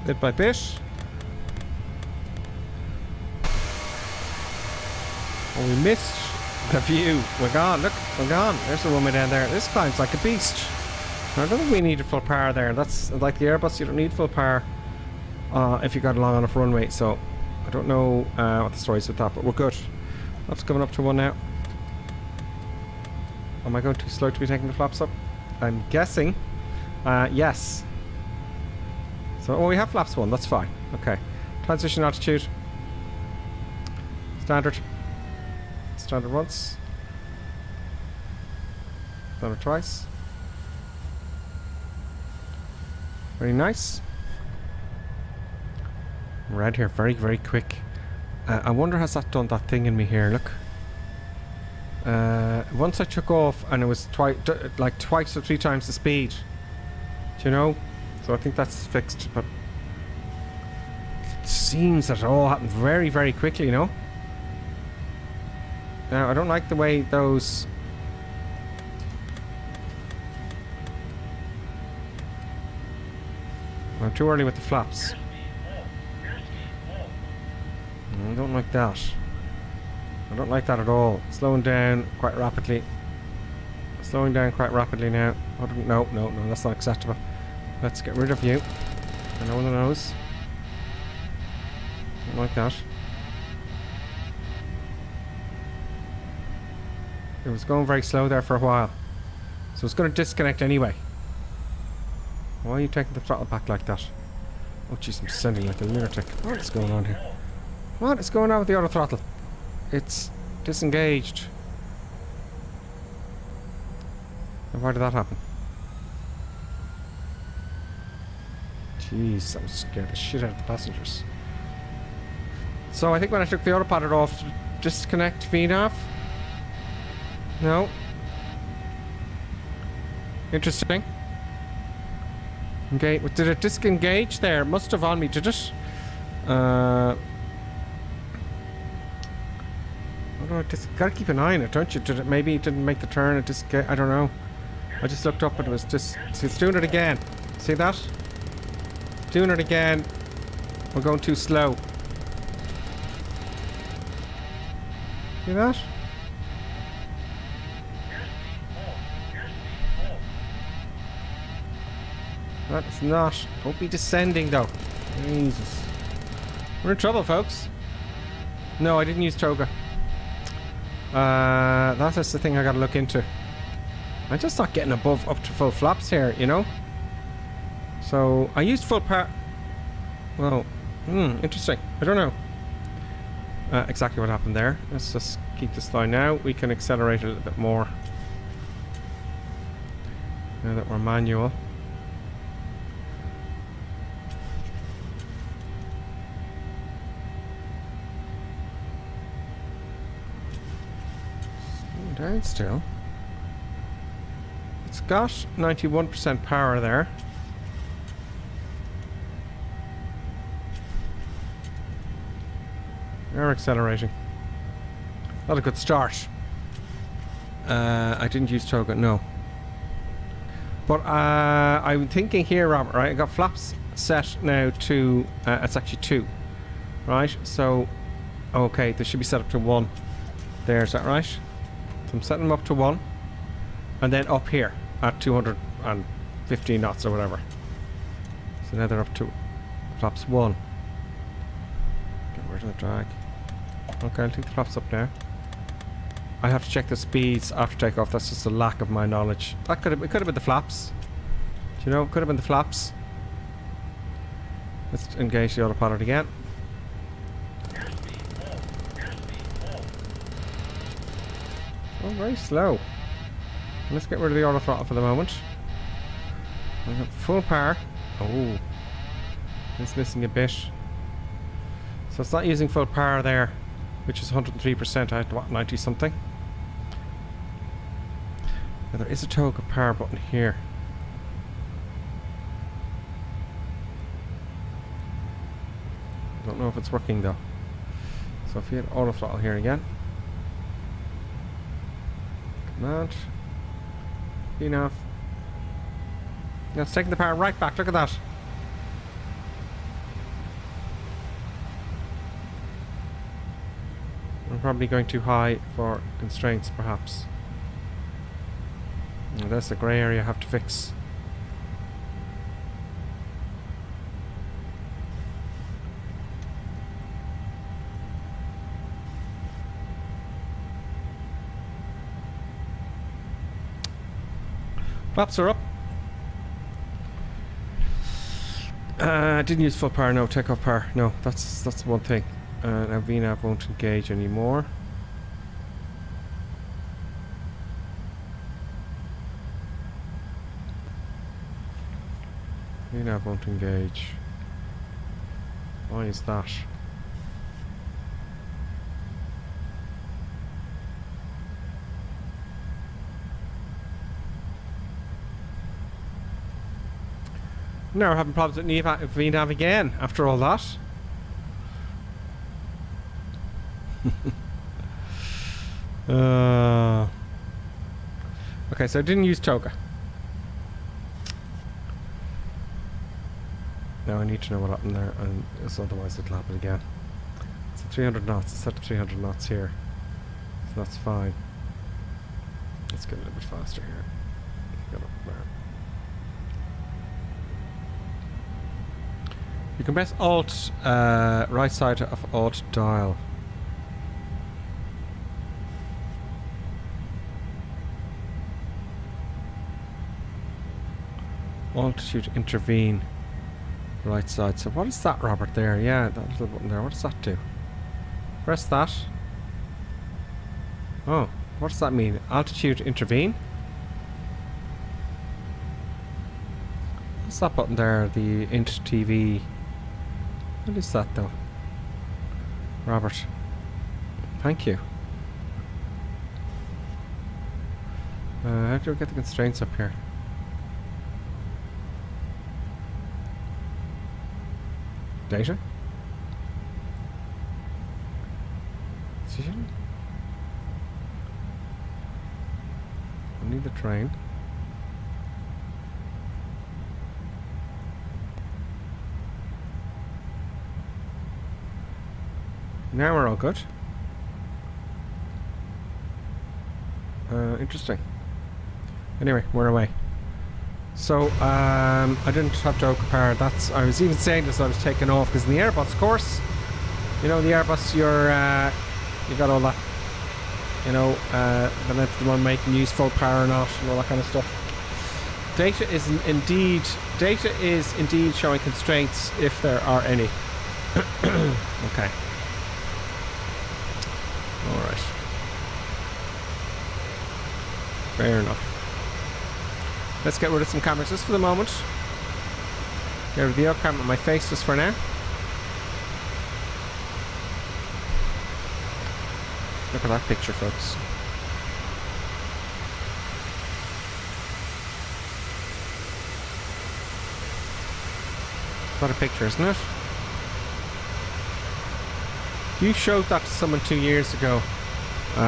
bit by bit. Oh, we missed the view. We're gone. Look, we're gone. There's the runway down there. This climbs like a beast. I don't think we needed full power there. That's like the Airbus. You don't need full power if you got a long enough runway. So I don't know what the story is with that, but we're good. Flaps coming up to 1 now. Am I going too slow to be taking the flaps up? I'm guessing. Yes. So, we have flaps 1. That's fine. Okay. Transition altitude. Standard. Standard once. Standard twice. Very nice. We're out here very, very quick. I wonder has that done that thing in me here. Look. Once I took off and it was like twice or 3 times the speed. Do you know? So I think that's fixed, but it seems that it all happened very, very quickly, you know? Now, I don't like the way those... I'm too early with the flaps. I don't like that. I don't like that at all. Slowing down quite rapidly. Slowing down quite rapidly now. Oh, no, that's not acceptable. Let's get rid of you. And one of those. Don't like that. It was going very slow there for a while. So it's going to disconnect anyway. Why are you taking the throttle back like that? Oh jeez, I'm descending like a lunatic. What is going on here? What is going on with the auto throttle? It's disengaged. And why did that happen? Jeez, that was scared the shit out of the passengers. So I think when I took the autopilot off, disconnect VNAV. No. Interesting. Okay, did it disengage there? It must have on me, did it? Gotta keep an eye on it, don't you? Did it, maybe it didn't make the turn, it just I don't know. I just looked up and it was just... See, it's doing it again. See that? Doing it again. We're going too slow. See that? That is not... Don't be descending though. Jesus. We're in trouble, folks. No, I didn't use Toga. That is the thing I gotta look into. I'm just not getting up to full flaps here, you know? So, I used full power... Well, interesting. I don't know exactly what happened there. Let's just keep this line now. We can accelerate a little bit more. Now that we're manual. Down still. It's got 91% power there. We're accelerating. Not a good start. I didn't use Toga, no. But I'm thinking here, Robert, right? I got flaps set now to it's actually 2. Right? So okay, they should be set up to 1. There, is that right? So I'm setting them up to 1, and then up here at 200 and 15 knots or whatever. So now they're up to flaps 1. Get rid of the drag. Okay, I think the flaps up now. I have to check the speeds after takeoff. That's just a lack of my knowledge. That could have been the flaps. Do you know? Could have been the flaps. Let's engage the autopilot again. Oh, very slow. Let's get rid of the auto throttle for the moment. I've got full power. Oh, it's missing a bit. So it's not using full power there, which is 103%. I had what, 90 something. Now there is a toggle power button here. I don't know if it's working though. So if you hit auto throttle here again. Command. Enough. Now it's taking the power right back. Look at that. I'm probably going too high for constraints, perhaps. Now that's the grey area I have to fix. Flaps are up. Didn't use full power, no. Takeoff power, no. That's one thing. Now VNAV won't engage anymore. VNAV won't engage. Why is that? Now we're having problems with VNAV again after all that. Okay, so I didn't use Toga. Now I need to know what happened there, and so otherwise it'll happen again. So 300 knots, it's set to 300 knots here. So that's fine. Let's get a little bit faster here. Get up there. You can press Alt, right side of Alt dial. Altitude intervene, right side. So what is that, Robert, there? Yeah, that little button there. What does that do? Press that. Oh, what does that mean? Altitude intervene? What's that button there? The Int TV. What is that though? Robert. Thank you. How do we get the constraints up here? Data? Decision? I need the train. Now we're all good. Interesting. Anyway, we're away. So, I didn't have to power. That's. I was even saying this. I was taking off because in the Airbus course, you know, the Airbus, you got all that. You know, the one making use full power or not, and all that kind of stuff. Data is indeed showing constraints if there are any. Okay. All right. Fair enough. Let's get rid of some cameras just for the moment. Get rid of the other camera on my face just for now. Look at that picture, folks. What a picture, isn't it? If you showed that to someone 2 years ago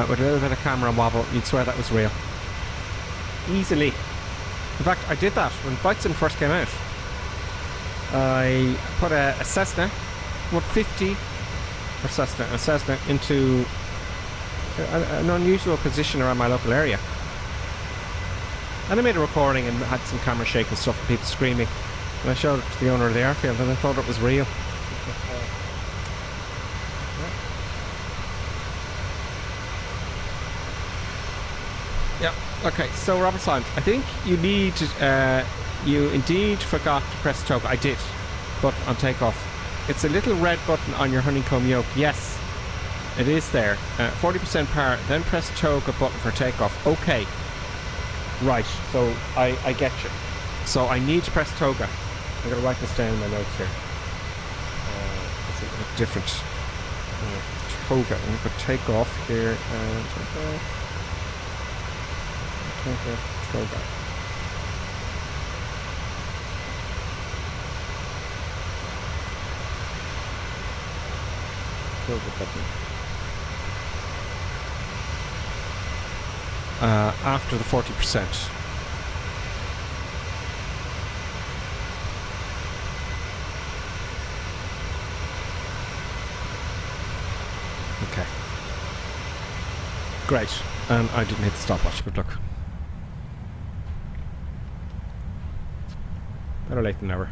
with a little bit of camera wobble, you'd swear that was real. Easily. In fact, I did that when Byteson first came out. I put a Cessna, what, 50 or a Cessna into an unusual position around my local area. And I made a recording and had some camera shake and stuff and people screaming. And I showed it to the owner of the airfield and I thought it was real. Yeah, okay, so Robert Symes, I think you need to, you indeed forgot to press toga. I did, but on takeoff. It's a little red button on your honeycomb yoke. Yes, it is there. 40% power, then press toga button for takeoff. Okay. Right, so I get you. So I need to press toga. I'm going to write this down in my notes here. It's a bit different. Toga. I'm going to put takeoff here. Toga. Toga button. After the 40%. Okay. Great. And I didn't hit the stopwatch, but look. Better late than never.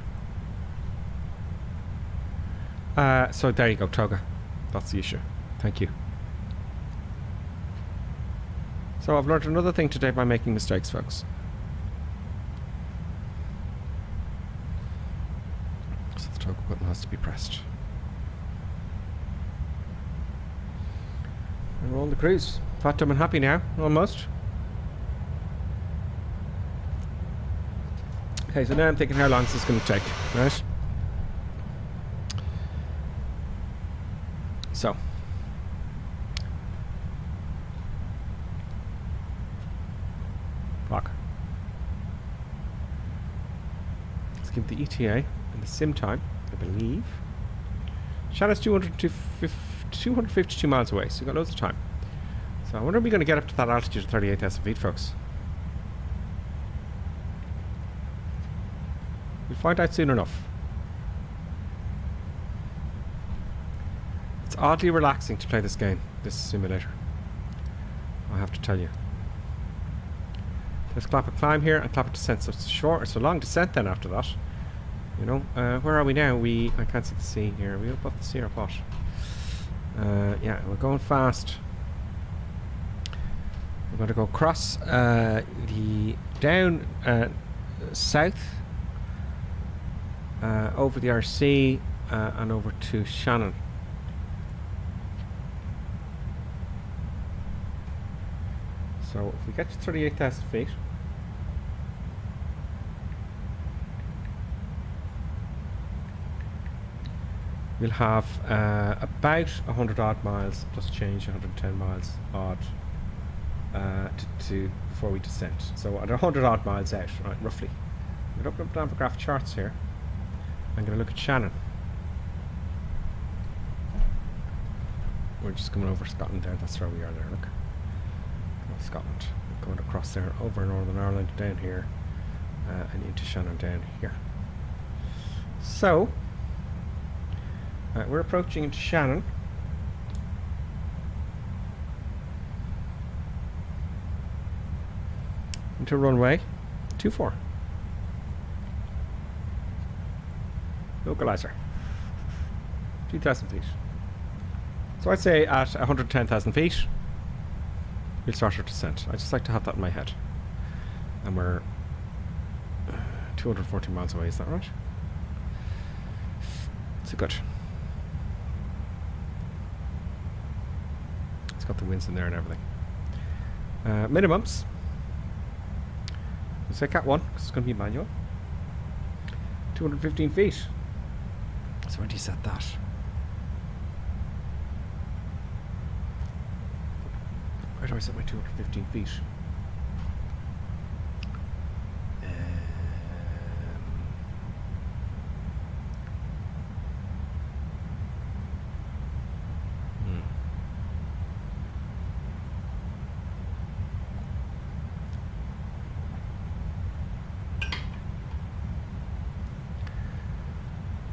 So there you go, toga. That's the issue. Thank you. So I've learned another thing today by making mistakes, folks. So the toga button has to be pressed. And we're on the cruise. Fat, dumb and happy now, almost. Okay, so now I'm thinking how long is this going to take, right? So. Clock. Let's give the ETA and the sim time, I believe. Shannon's 252 miles away, so we've got loads of time. So I wonder if we're going to get up to that altitude of 38,000 feet, folks. We'll find out soon enough. It's oddly relaxing to play this game, this simulator. I have to tell you. There's Cockpit climb here and Cockpit descent, so it's a long descent then after that. You know, where are we now? I can't see the sea here. Are we above the sea or what? Yeah, we're going fast. We're going to go across the down south over the RC and over to Shannon. So if we get to 38,000 feet, we'll have about 100 odd miles plus change, 110 miles odd to before we descend. So at 100 odd miles out, right, roughly. I'm going to open up down for graph charts here. I'm going to look at Shannon. We're just coming over Scotland there. That's where we are there. Look. Scotland, going across there over Northern Ireland down here and into Shannon down here. So we're approaching into Shannon. Into runway 24. Localizer. 2,000 feet. So I'd say at 110,000 feet we'll start our descent. I just like to have that in my head. And we're 240 miles away, is that right? So good. It's got the winds in there and everything. Minimums. Let's say Cat 1, because it's going to be manual. 215 feet. So where do you set that? Where do I set my 215 feet?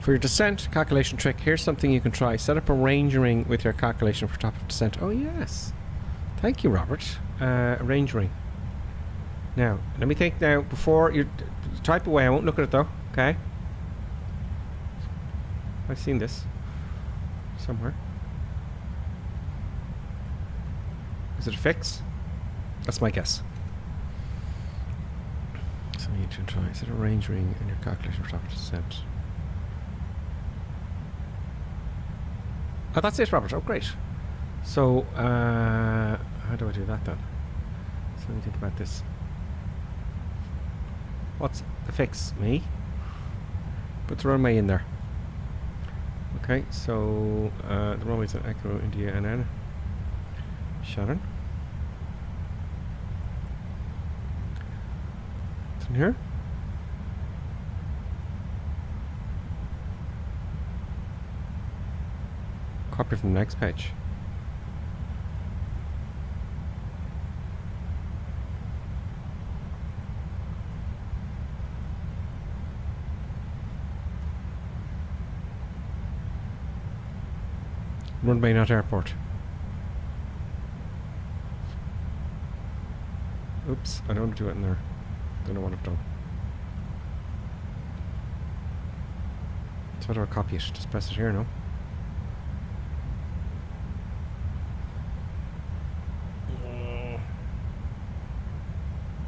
For your descent calculation trick, here's something you can try. Set up a range ring with your calculation for top of descent. Oh yes. Thank you, Robert. Range ring. Now, let me think now, before you type away, I won't look at it though, okay? I've seen this somewhere. Is it a fix? That's my guess. So you need to try. Is it a range ring in your calculator for top of descent? Oh, that's it, Robert. Oh, great. So, how do I do that then? So let me think about this. What's the fix? Me? Put the runway in there. Okay, so the runway's at Echo India EINN. Shannon. It's in here. Copy from the next page. Runway, not airport. Oops, I don't want to do it in there. Don't know what I've done. So how do I copy it? Just press it here, no?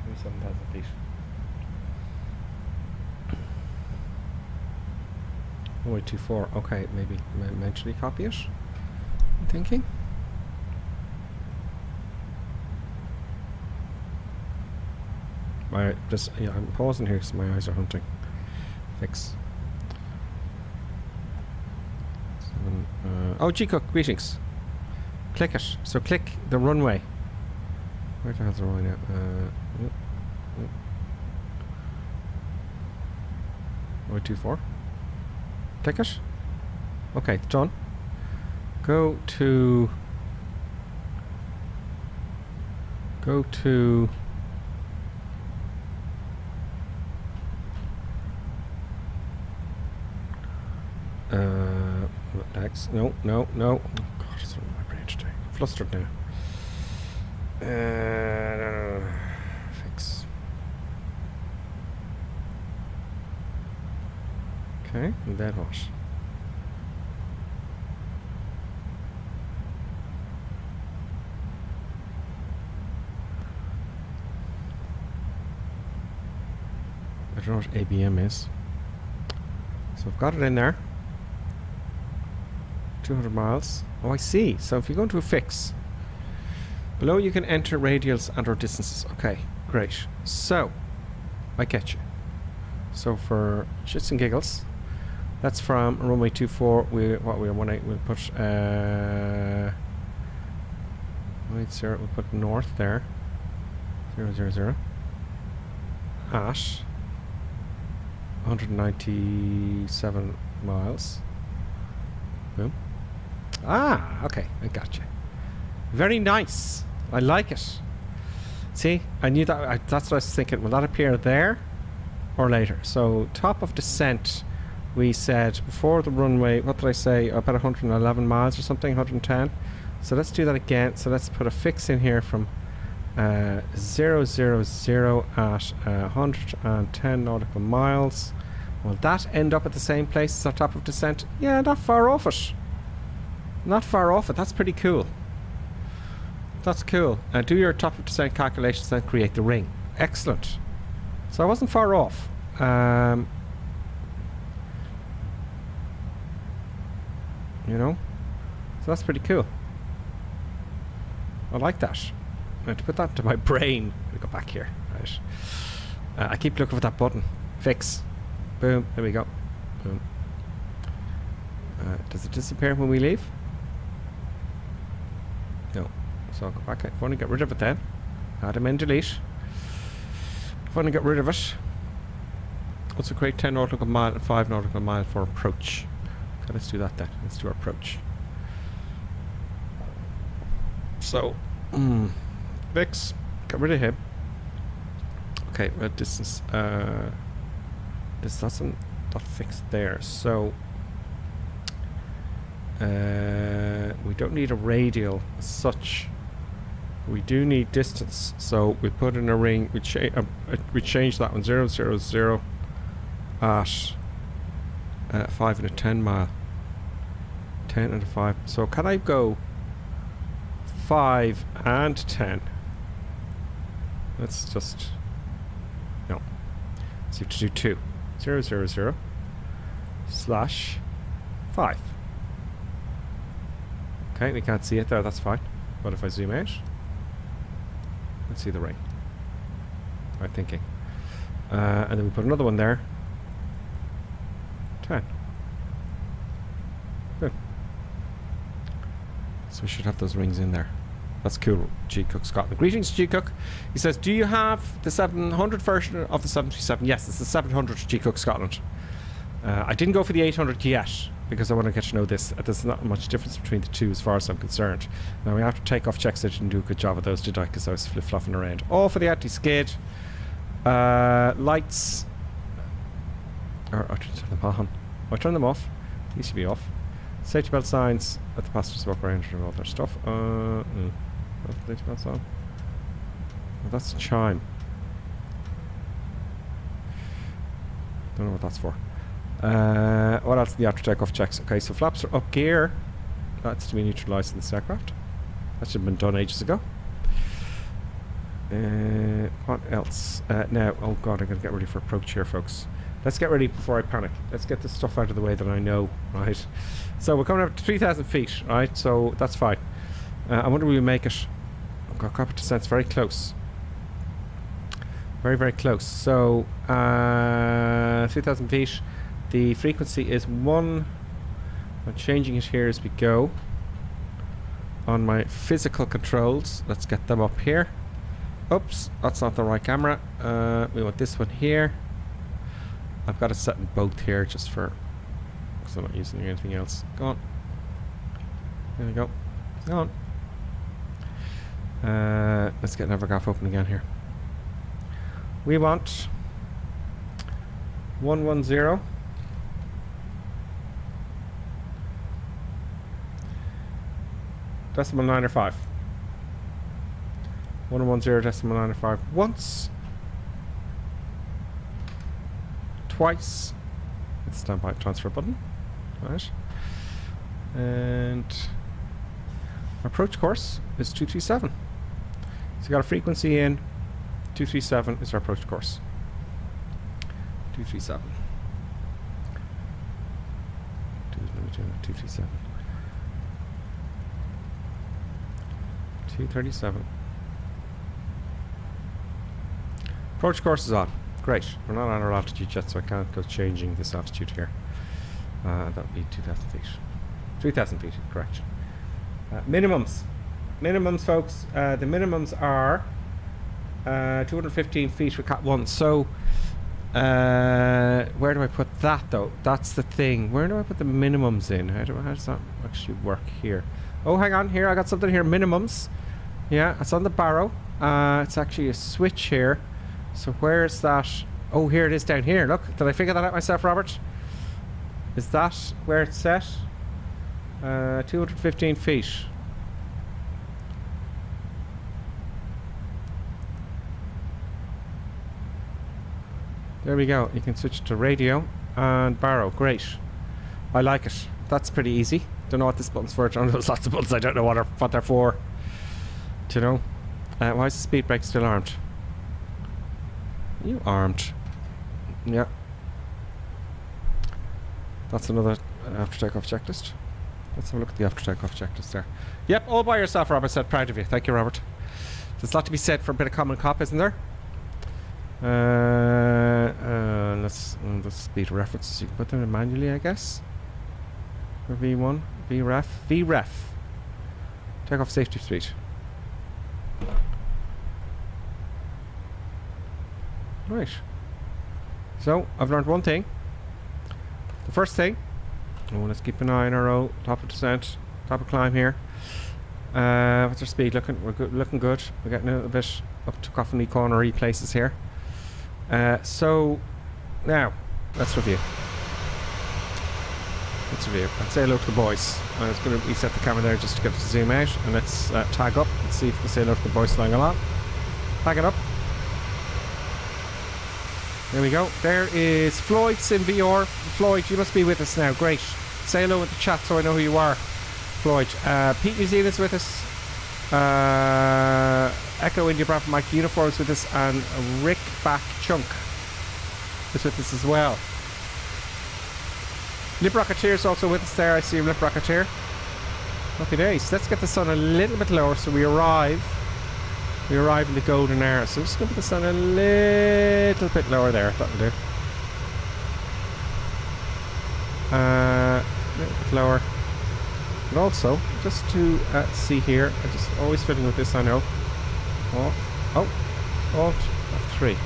27,000 feet. Oh, wait, 24. Okay, maybe eventually copy it. I'm thinking. I'm pausing here because my eyes are hunting. Fix. Oh, G-Cook, greetings. Click it. So click the runway. Where the hell's the runway now? Yep. 024. Click it. Okay, done. Go to next. No. Oh God, it's on my brain today. I'm flustered now. Fix. Okay, and then what? I don't know what ABM is. So I've got it in there. 200 miles. Oh, I see. So if you go into a fix, below you can enter radials and or distances. Okay, great. So, I get you. So for shits and giggles, that's from runway 24. We'll put 180. We'll put north there. 000. At 197 miles. Boom. Ah, okay, I got you. Very nice. I like it. See, I knew that. That's what I was thinking. Will that appear there or later? So, top of descent, we said before the runway. What did I say? About 111 miles or something, 110. So let's do that again. So let's put a fix in here from 000 at 110 nautical miles. Will that end up at the same place as our top of descent? Yeah, not far off it. Not far off it. That's pretty cool. That's cool. Do your top of descent calculations and create the ring. Excellent. So I wasn't far off. You know? So that's pretty cool. I like that. I have to put that into my brain. I'm gonna go back here. Right. I keep looking for that button. Fix. Boom. There we go. Boom. Does it disappear when we leave? No. So I'll go back. If I want to get rid of it then. Add them in, delete. If I want to get rid of it. Also create 10 nautical mile and 5 nautical mile for approach. Okay, let's do that then. Let's do our approach. So, Vix, get rid of him. Okay, distance. This doesn't not fixed there. So, we don't need a radial as such. We do need distance, so we put in a ring. We change that one 0, 0, 0 at 5 and a 10 mile. 10 and a 5. So can I go 5 and 10? Let's just no. So you have to do 2. 0, 0, 0 slash 5. Okay, we can't see it there. That's fine. But if I zoom out, let's see the ring. Right thinking. And then we put another one there. 10. Good. So we should have those rings in there. That's cool. G Cook Scotland. Greetings, G Cook. He says, do you have the 700 version of the 737? Yes, it's the 700 G Cook Scotland. I didn't go for the 800 yet because I want to get to know this. There's not much difference between the two as far as I'm concerned. Now, we have to take off checks. I didn't do a good job of those, did I? Because I was flip-flopping around. All for the anti-skid. Lights. Or I turn them on. I turn them off. These should be off. Safety belt signs. Let the passengers walk around and all their stuff. Safety belts on. Well, that's a chime. Don't know what that's for. What else? The after takeoff checks. Okay, so flaps are up. Gear. That's to be neutralised in this aircraft. That should have been done ages ago. What else? Now, oh god, I'm going to get ready for approach here, folks. Let's get ready before I panic. Let's get this stuff out of the way that I know, right? So we're coming up to 3,000 feet, right? So that's fine. I wonder will we make it. I've got Cockpit descent's very close. Very, very close. So 3,000 feet. The frequency is 1. I'm changing it here as we go. On my physical controls, let's get them up here. Oops, that's not the right camera. We want this one here. I've got it set in both here just for, because I'm not using anything else. Go on. There we go. Go on. Let's get Navigraph open again here. We want 110. Decimal 9 or 5. 110 decimal 9 or 5 once. Twice. Hit the standby transfer button. Right. And approach course is 237. So you got a frequency in. 237 is our approach course. 237. 237. 237. Approach course is on. Great. We're not on our altitude yet, so I can't go changing this altitude here. That would be 2,000 feet. 3,000 feet, correction. Minimums. Minimums, folks. The minimums are 215 feet with Cat 1. So, where do I put that, though? That's the thing. Where do I put the minimums in? How does that actually work here? Oh, hang on. Here, I got something here. Minimums. Yeah, it's on the barrow. It's actually a switch here. So where's that? Oh, here it is down here. Look, did I figure that out myself, Robert? Is that where it's set? 215 feet. There we go. You can switch to radio and barrow. Great. I like it. That's pretty easy. Don't know what this button's for. There's lots of buttons. I don't know what they're for. Do you know? Why is the speed brake still armed? You armed. Yeah. That's another after takeoff checklist. Let's have a look at the after takeoff checklist there. Yep, all by yourself, Robert said. Proud of you. Thank you, Robert. There's a lot to be said for a bit of common cop, isn't there? Let's the speed references. You can put them in manually, I guess. For V1, VREF. Takeoff safety speed. Right. So, I've learned one thing. The first thing, let's keep an eye on our row, top of descent, top of climb here. What's our speed looking? We're good, looking good. We're getting a little bit up to coffin-y, cornery places here. So, now, let's review. Let's review. Let's say hello to the boys. I was going to reset the camera there just to get it to zoom out, and let's tag up and see if we can say hello to the boys flying along. Tag it up. There we go. There is Floyd's in VR. Floyd, you must be with us now. Great. Say hello in the chat so I know who you are. Floyd. Pete New Zealand's with us. Echo India Bravo Mike Uniforms with us, and Rick Back Chunk is with us as well. Lip Rocketeer's also with us there. I see Lip Rocketeer. Happy days. Let's get the sun a little bit lower so we arrive in the golden hour. So just going to put the sun a little bit lower there. That'll do. A little bit lower. And also, just to see here, I'm just always fiddling with this, I know. Alt F3.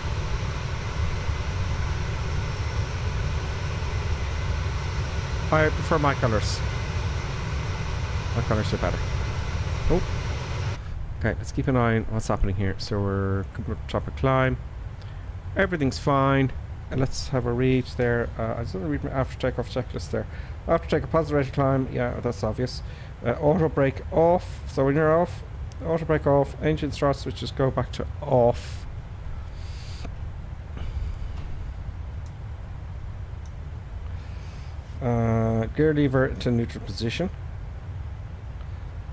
I prefer my colours. My colours are better. Oh. Okay, let's keep an eye on what's happening here. So we're coming up the top of climb. Everything's fine. And let's have a read there. I just want to read my after takeoff checklist there. After takeoff, positive rate of climb. Yeah, that's obvious. Auto brake off. So when you're off, auto brake off. Engine start switches go back to off. Gear lever into neutral position.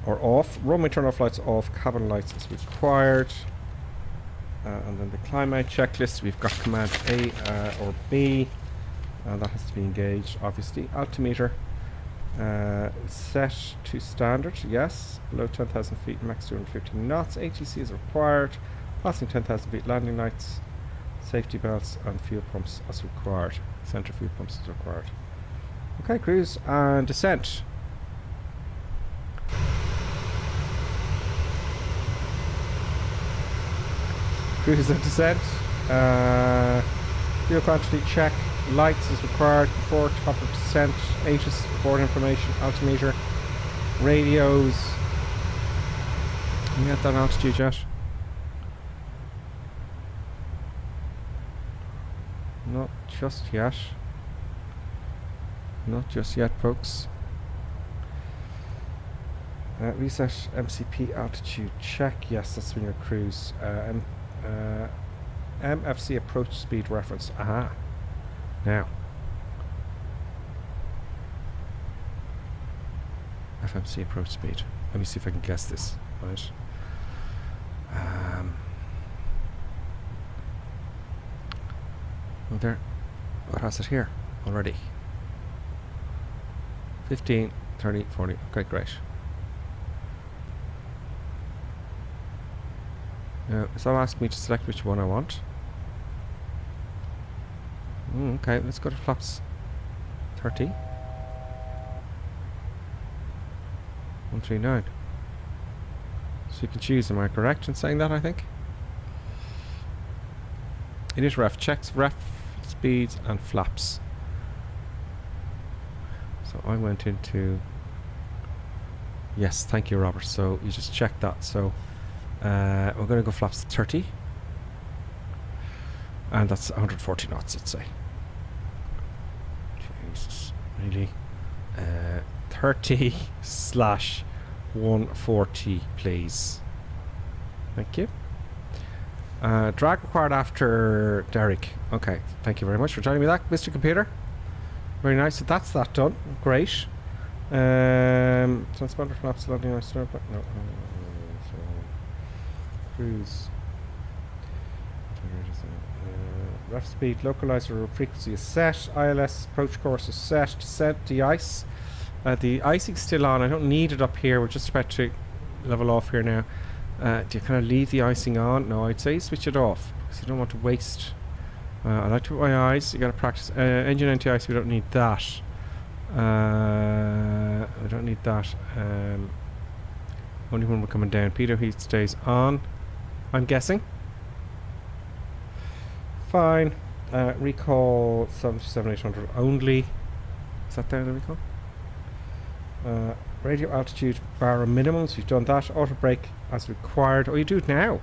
Or off. Runway turn off lights off. Cabin lights as required. And then the climb out checklist, we've got command A or B, and that has to be engaged, obviously. Altimeter set to standard, yes. Below 10,000 feet, max 250 knots. ATC is required. Passing 10,000 feet, landing lights, safety belts, and fuel pumps as required. Center fuel pumps is required. Okay, cruise and descent. Cruise and descent. Fuel quantity check. Lights is required before top of descent. ATIS board information. Altimeter. Radios. Can you get that altitude yet? Not just yet. Not just yet, folks. Reset MCP altitude check. Yes, that's when your cruise. MFC approach speed reference. Aha. Now. FMC approach speed. Let me see if I can guess this. Right. Well, there. What has it here already? 15, 30, 40. Okay, great. It's all asking me to select which one I want. Okay, let's go to flaps 30. 139. So you can choose, am I correct in saying that, I think? It is ref. Checks ref speeds and flaps. So I went into... Yes, thank you, Robert. So you just checked that. So we're going to go flaps 30. And that's 140 knots, let's say. Jesus, really? 30/140, please. Thank you. Drag required after Derek. Okay, thank you very much for telling me that, Mr. Computer. Very nice. So that's that done. Great. Transponder flaps landing on start. No. So cruise. Ref speed, localizer frequency is set. ILS approach course is set. Descent, de-ice. The icing's still on. I don't need it up here. We're just about to level off here now. Do you kind of leave the icing on? No, I'd say switch it off because you don't want to waste. I like to put my eyes. You got to practice. Engine anti-ice. We don't need that. We don't need that. Only when we're coming down. Pitot heat stays on. I'm guessing. Fine. Recall 737-800 only. Is that down the recall? Radio altitude bar minimums. You've done that. Auto brake as required. Oh, you do it now.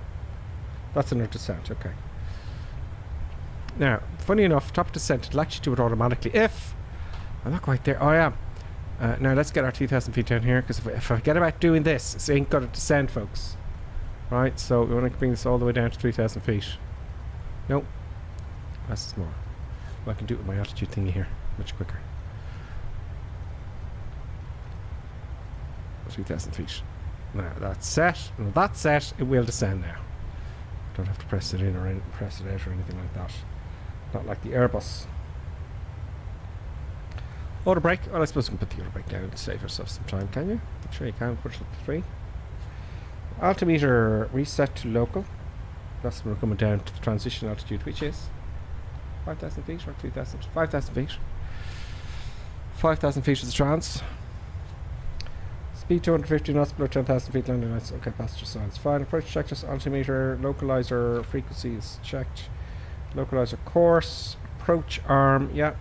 That's under descent. Okay. Now, funny enough, top descent, it'll actually do it automatically if... I'm not quite there. Oh, I am. Now let's get our 2,000 feet down here, because if I forget about doing this, it ain't got to descend, folks. Right, so we want to bring this all the way down to 3,000 feet. Nope. Less is more. Well, I can do it with my altitude thingy here. Much quicker. 3,000 feet. Now that's set. Now that's set. It will descend now. Don't have to press it in or press it out or anything like that. Not like the Airbus. Auto brake. Well, I suppose we can put the auto brake down to save yourself some time, can you? I'm sure you can. Push it up to 3. Altimeter reset to local. That's when we're coming down to the transition altitude, which is 5,000 feet or 2,000? 5,000 feet. 5,000 feet is the trans. Speed 250 knots, below 10,000 feet, landing lights. Okay, passenger signs. Fine. Approach checked. Altimeter, localizer frequency is checked. Localizer course. Approach arm. Yeah.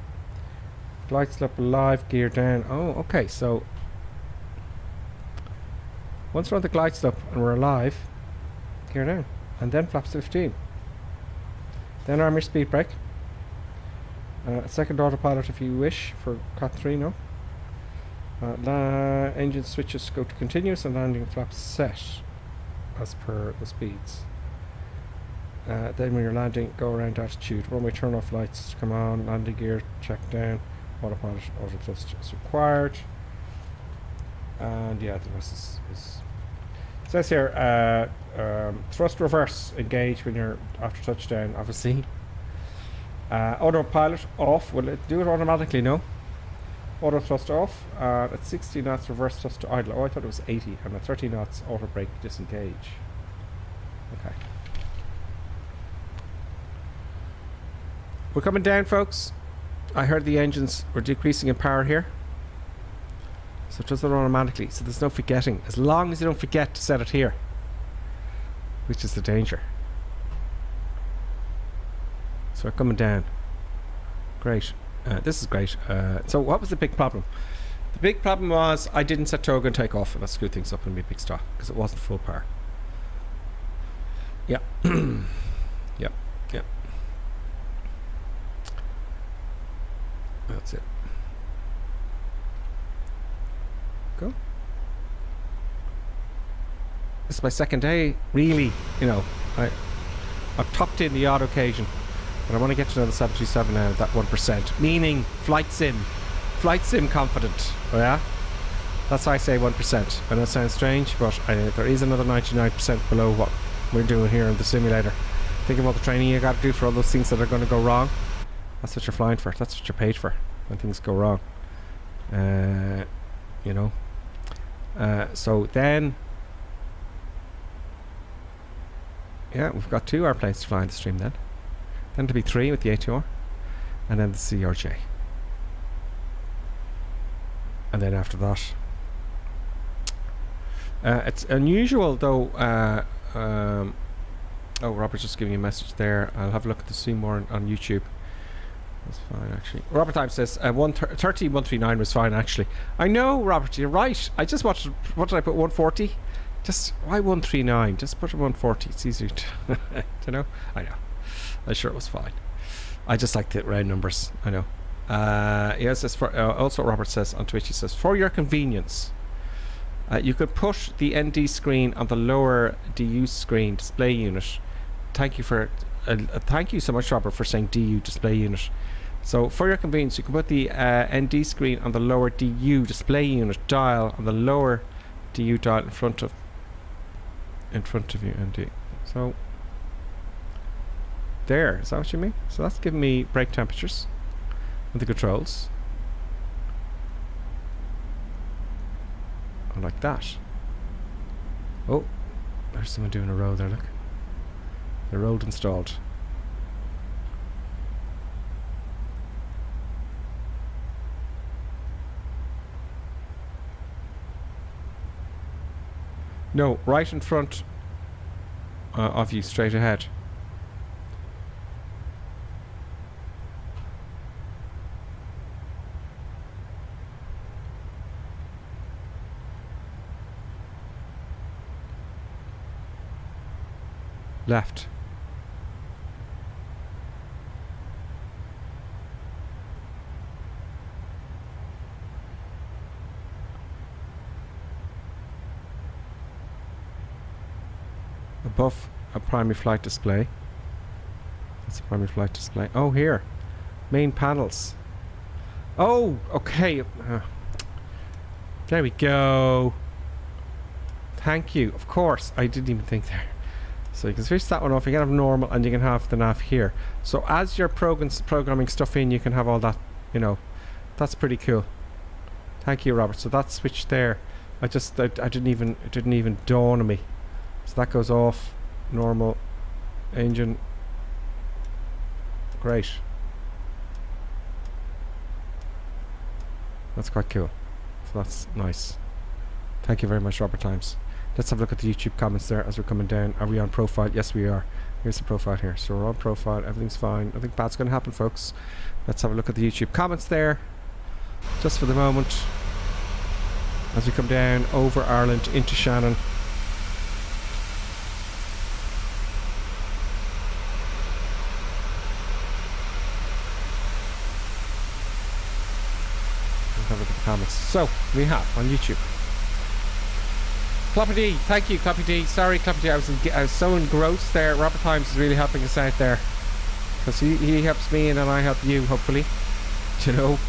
Glide slope alive, gear down. Oh, okay. So once we're on the glide slope and we're alive, gear down. And then flaps 15. Then arm your speed brake. Second autopilot if you wish for Cat 3, no. Engine switches go to continuous and landing flaps set as per the speeds. Then when you're landing, go around altitude. Runway turn off lights, come on, landing gear, check down, autopilot, auto thrust is required. And yeah, the rest is it says here, thrust reverse engage when you're after touchdown, obviously. Autopilot off. Will it do it automatically? No. Auto thrust off. At 60 knots, reverse thrust to idle. Oh, I thought it was 80. And at 30 knots, auto brake disengage. Okay. We're coming down, folks. I heard the engines were decreasing in power here. So it does it automatically. So there's no forgetting. As long as you don't forget to set it here. Which is the danger. So we're coming down. Great. This is great. So what was the big problem? The big problem was I didn't set toga and take off, and that screwed things up and made a big stop because it wasn't full power. Yeah. Yep. Yep. That's it. Go. This is my second day, really. You know, I've topped in the odd occasion. But I want to get to know the 737 now, that 1%. Meaning flight sim confident. Oh yeah? That's why I say 1%. I know it sounds strange, but there is another 99% below what we're doing here in the simulator. Think about the training you got to do for all those things that are going to go wrong. That's what you're flying for. That's what you're paid for when things go wrong. You know. So then... Yeah, we've got 2 airplanes to fly in the stream then. Then to be 3 with the A2R, and then the CRJ. And then after that, it's unusual though. Oh, Robert's just giving me a message there. I'll have a look at the stream more on YouTube. That's fine, actually. Robert Time says 139 was fine, actually. I know, Robert, you're right. I just watched. What did I put? 140. Just why 139? Just put a 140. It's easier to know. I know. I'm sure it was fine. I just like the round numbers. I know. Yes, also Robert says on Twitch, he says, for your convenience, you could put the ND screen on the lower DU screen display unit. Thank you for thank you so much, Robert, for saying DU display unit. So for your convenience, you can put the ND screen on the lower DU display unit dial on the lower DU dial in front of you, ND. So there, is that what you mean? So that's giving me brake temperatures and the controls. Like that. Oh, there's someone doing a roll there, look. The road installed. No, right in front of you, straight ahead. Left. above a primary flight display. That's a primary flight display. Oh, here. Main panels. Oh, okay. There we go. Thank you. Of course, I didn't even think there. So you can switch that one off. You can have normal and you can have the nav here. So as you're programming stuff in, you can have all that, you know. That's pretty cool. Thank you, Robert. So that's switched there. I didn't even dawn on me. So that goes off. Normal. Engine. Great. That's quite cool. So that's nice. Thank you very much, Robert Times. Let's have a look at the YouTube comments there as we're coming down. Are we on profile? Yes, we are. Here's the profile here. So we're on profile. Everything's fine. Nothing bad's going to happen, folks. Let's have a look at the YouTube comments there. Just for the moment. As we come down over Ireland into Shannon. Let's have a look at the comments. So, we have on YouTube. Clappy D, thank you, Clappy D. Sorry, Clappy D, I was so engrossed there. Robert Times is really helping us out there. Because he helps me and then I help you, hopefully. You know.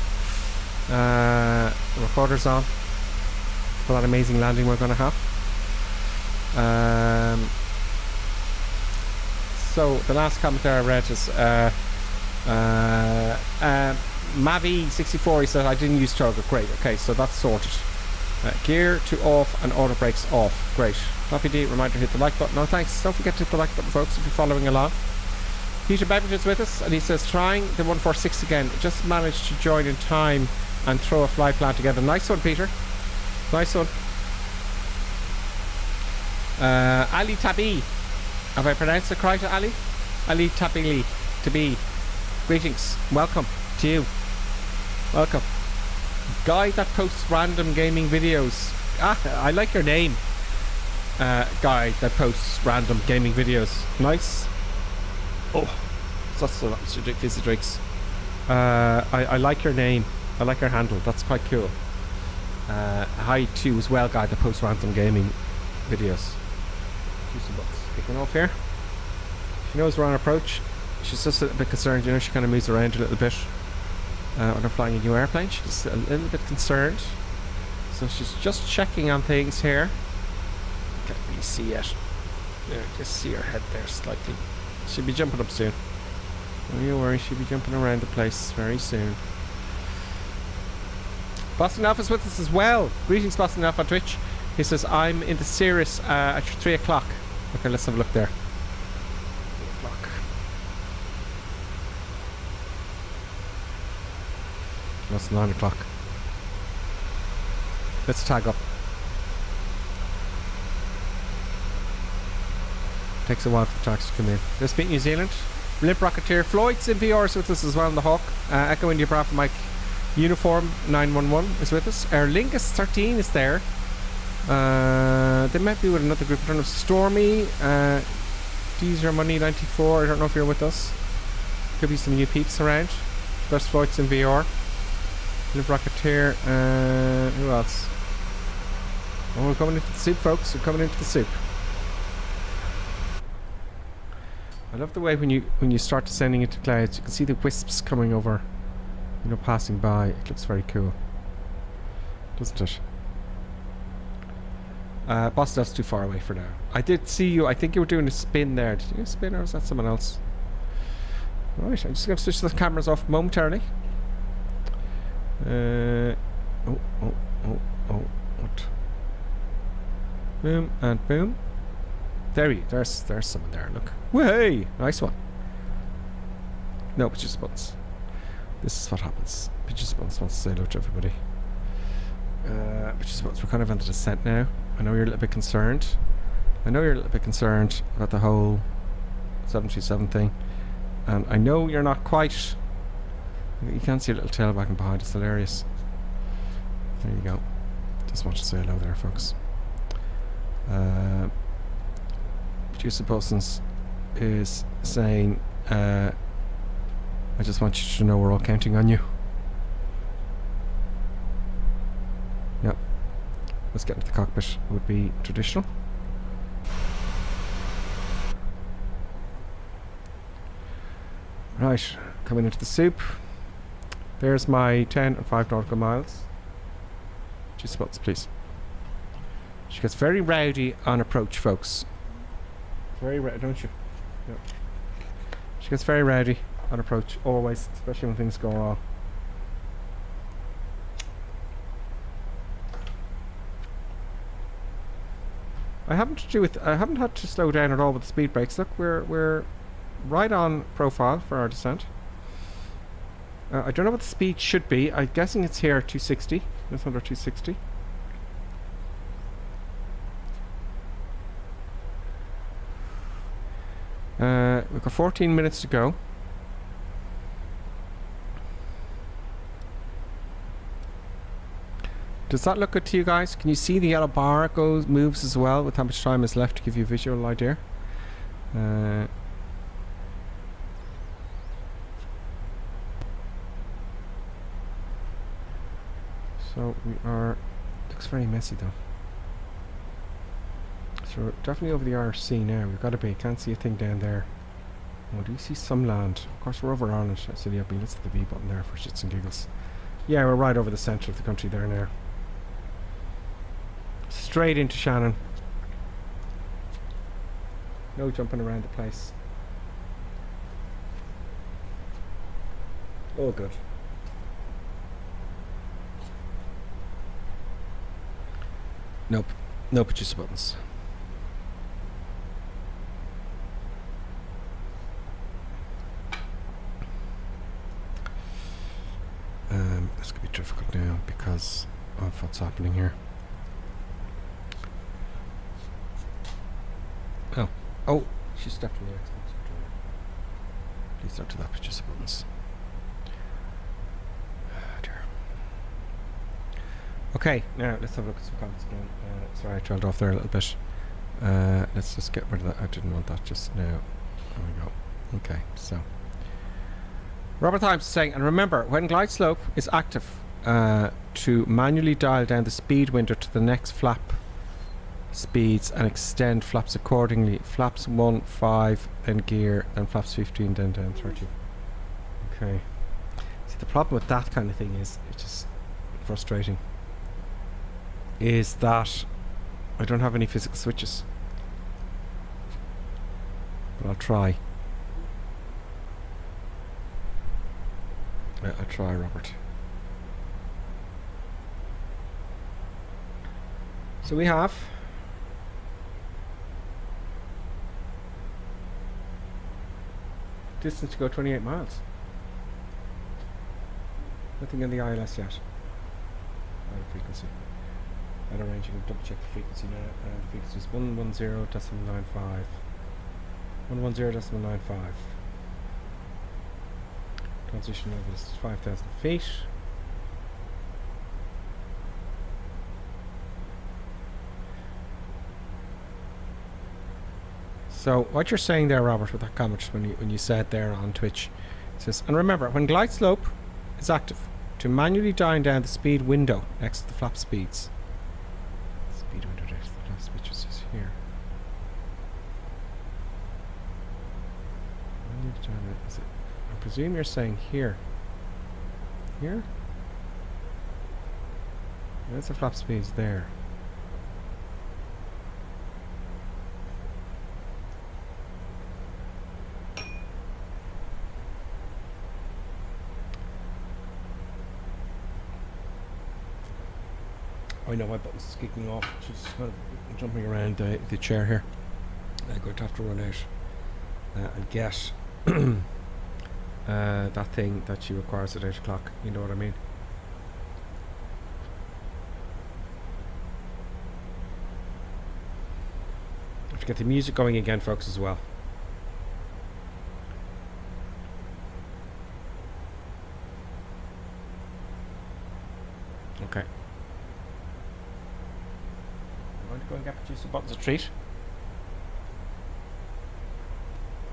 The recorder's on. For that amazing landing we're going to have. So, the last comment there I read is... Mavi64, he said, I didn't use target. Great, okay, so that's sorted. Gear to off and auto brakes off. Great. Coffee D, reminder, hit the like button. No thanks. Don't forget to hit the like button, folks, if you're following along. Peter Beveridge is with us, and he says, trying the 146 again. Just managed to join in time and throw a fly plan together. Nice one, Peter. Nice one. Ali Tabi. Have I pronounced it correct, Ali? Ali Tabili. Tabi. Greetings. Welcome to you. Welcome. Guy that posts random gaming videos. I like your name. Guy that posts random gaming videos. Nice. Oh, that's fizzy drinks. I like your name. I like your handle. That's quite cool. Hi to as well, guy that posts random gaming videos. Kicking off here. She knows we're on approach. She's just a bit concerned, you know, she kind of moves around a little bit. When I'm flying a new airplane, she's a little bit concerned. So she's just checking on things here. Can't really see yet. There, just see her head there slightly. She'll be jumping up soon. Don't you worry, she'll be jumping around the place very soon. Boston Alpha is with us as well. Greetings, Boston Alpha on Twitch. He says, I'm in the Cirrus at 3 o'clock. Okay, let's have a look there. 3 o'clock. That's 9 o'clock. Let's tag up. Takes a while for the tags to come in. Let's beat New Zealand. Limp Rocketeer. Floyd's in VR is with us as well in the Hawk. Echo India Bravo Mike. Uniform 911 is with us. Aer Lingus 13 is there. They might be with another group. I don't know. Stormy. Deezer Money 94. I don't know if you're with us. Could be some new peeps around. First Floyd's in VR. Limp Rocketeer. Who else? Oh, we're coming into the soup, folks. We're coming into the soup. I love the way when you start descending into clouds, you can see the wisps coming over, you know, passing by. It looks very cool, doesn't it? Boston, that's too far away for now. I did see you. I think you were doing a spin there. Did you do a spin or was that someone else? Right, I'm just going to switch the cameras off momentarily. What? Boom and boom. There's someone there, look. Way! Nice one. No, Pitches Buttons. This is what happens. Pitches Buttons wants to say hello to everybody. Pitches Buttons, we're kind of on the descent now. I know you're a little bit concerned. About the whole 737 thing. And I know you're not quite... You can't see a little tail back and behind. It's hilarious. There you go. Just want to say hello there, folks. Producer Buttons is saying, I just want you to know we're all counting on you. Yep. Let's get into the cockpit. It would be traditional. Right, coming into the soup. There's my 10 and 5 nautical miles. Just spots, please. She gets very rowdy on approach, folks. Very rowdy, don't you? Yep. She gets very rowdy on approach, always, especially when things go wrong. I haven't had to slow down at all with the speed brakes. Look, we're right on profile for our descent. I don't know what the speed should be. I'm guessing it's here 260. It's under 260. We've got 14 minutes to go. Does that look good to you guys? Can you see the yellow bar moves as well with how much time is left to give you a visual idea? So we are, looks very messy though. So we're definitely over the RC now. We've got to be, can't see a thing down there. Oh, do you see some land? Of course we're over Ireland. So yeah, let's hit the V button there for shits and giggles. Yeah, we're right over the centre of the country there now. Straight into Shannon. No jumping around the place. All good. Nope. No producer buttons. This could be difficult now because of what's happening here. Oh, she stepped on the Xbox controller. Please don't do that, producer buttons. Oh dear. Okay, now let's have a look at some comments again. Sorry, I trailed off there a little bit. Let's just get rid of that. I didn't want that just now. There we go. Okay, so Robert Times is saying, and remember, when glide slope is active, to manually dial down the speed window to the next flap speeds and extend flaps accordingly. Flaps 1, 5, then gear, then flaps 15, then down 30. Okay. See, the problem with that kind of thing is, it's just frustrating, is that I don't have any physical switches. But I'll try. I'll try, Robert. So we have distance to go 28 miles. Nothing in the ILS yet. Frequency. At arranging, double check the frequency now. The frequency is 110.95. 110.95. Transition level is 5,000 feet. So what you're saying there, Robert, with that comment when you said there on Twitch, it says, and remember, when glide slope is active, to manually dial down the speed window next to the flap speeds. Speed window next to the flap speeds, which is here. Is it? I presume you're saying here. Here? There's the flap speeds there. I know my button's kicking off. She's kind of jumping around the chair here. I'm going to have to run out and get that thing that she requires at 8 o'clock. You know what I mean? I have to get the music going again, folks, as well. Okay. Go and get producer buttons a treat.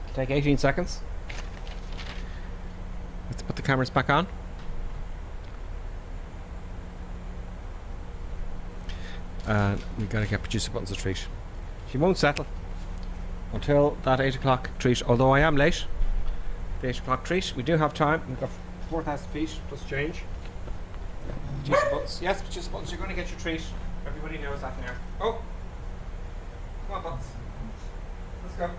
It'll take 18 seconds. Let's put the cameras back on. And we gotta get producer buttons a treat. She won't settle until that 8 o'clock treat, although I am late. The 8 o'clock treat. We do have time. We've got 4,000 feet plus change. Producer buttons. Yes, producer buttons. You're going to get your treat. Everybody knows that now. Oh! Come on, buttons. Let's go.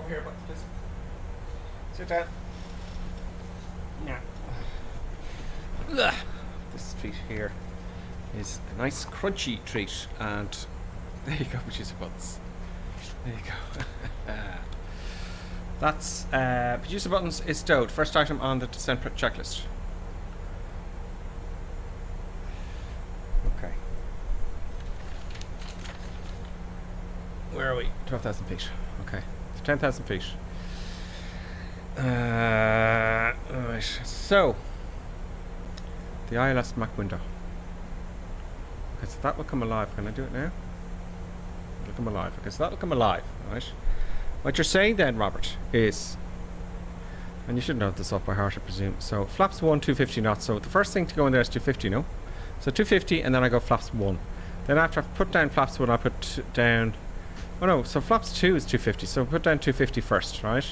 Here, but please sit down. Yeah. Ugh. This treat here is a nice crunchy treat, and there you go, producer buttons. There you go. That's producer buttons is stowed. First item on the descent checklist. Okay. Where are we? 12,000 feet. Okay. 10,000 feet. Right. So, the ILS Mac window. Okay, so that will come alive. Can I do it now? It'll come alive. Okay, so that'll come alive. Right. What you're saying then, Robert, is, and you should know this off by heart, I presume. So, flaps 1, 250 knots. So, the first thing to go in there is 250, no? So, 250, and then I go flaps 1. Then, after I've put down flaps 1, I put down. Oh no, so flaps 2 is 250, so put down 250 first, right?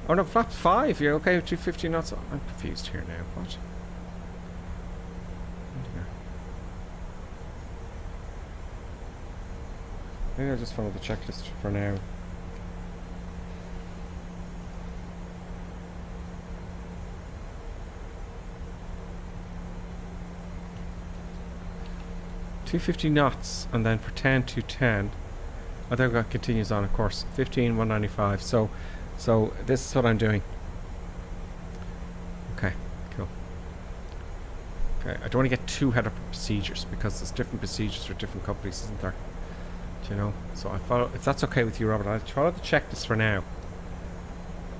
Oh no, flaps 5, you're okay with 250 knots? Oh, I'm confused here now, what? Maybe I'll just follow the checklist for now. $250 knots, and then for 10 to 10. Oh, there we go, continues on, of course. 15, 195. So this is what I'm doing. Okay, cool. Okay, I don't want to get too head up in procedures because there's different procedures for different companies, isn't there? Do you know? So I follow. If that's okay with you, Robert, I'll follow the checklist for now.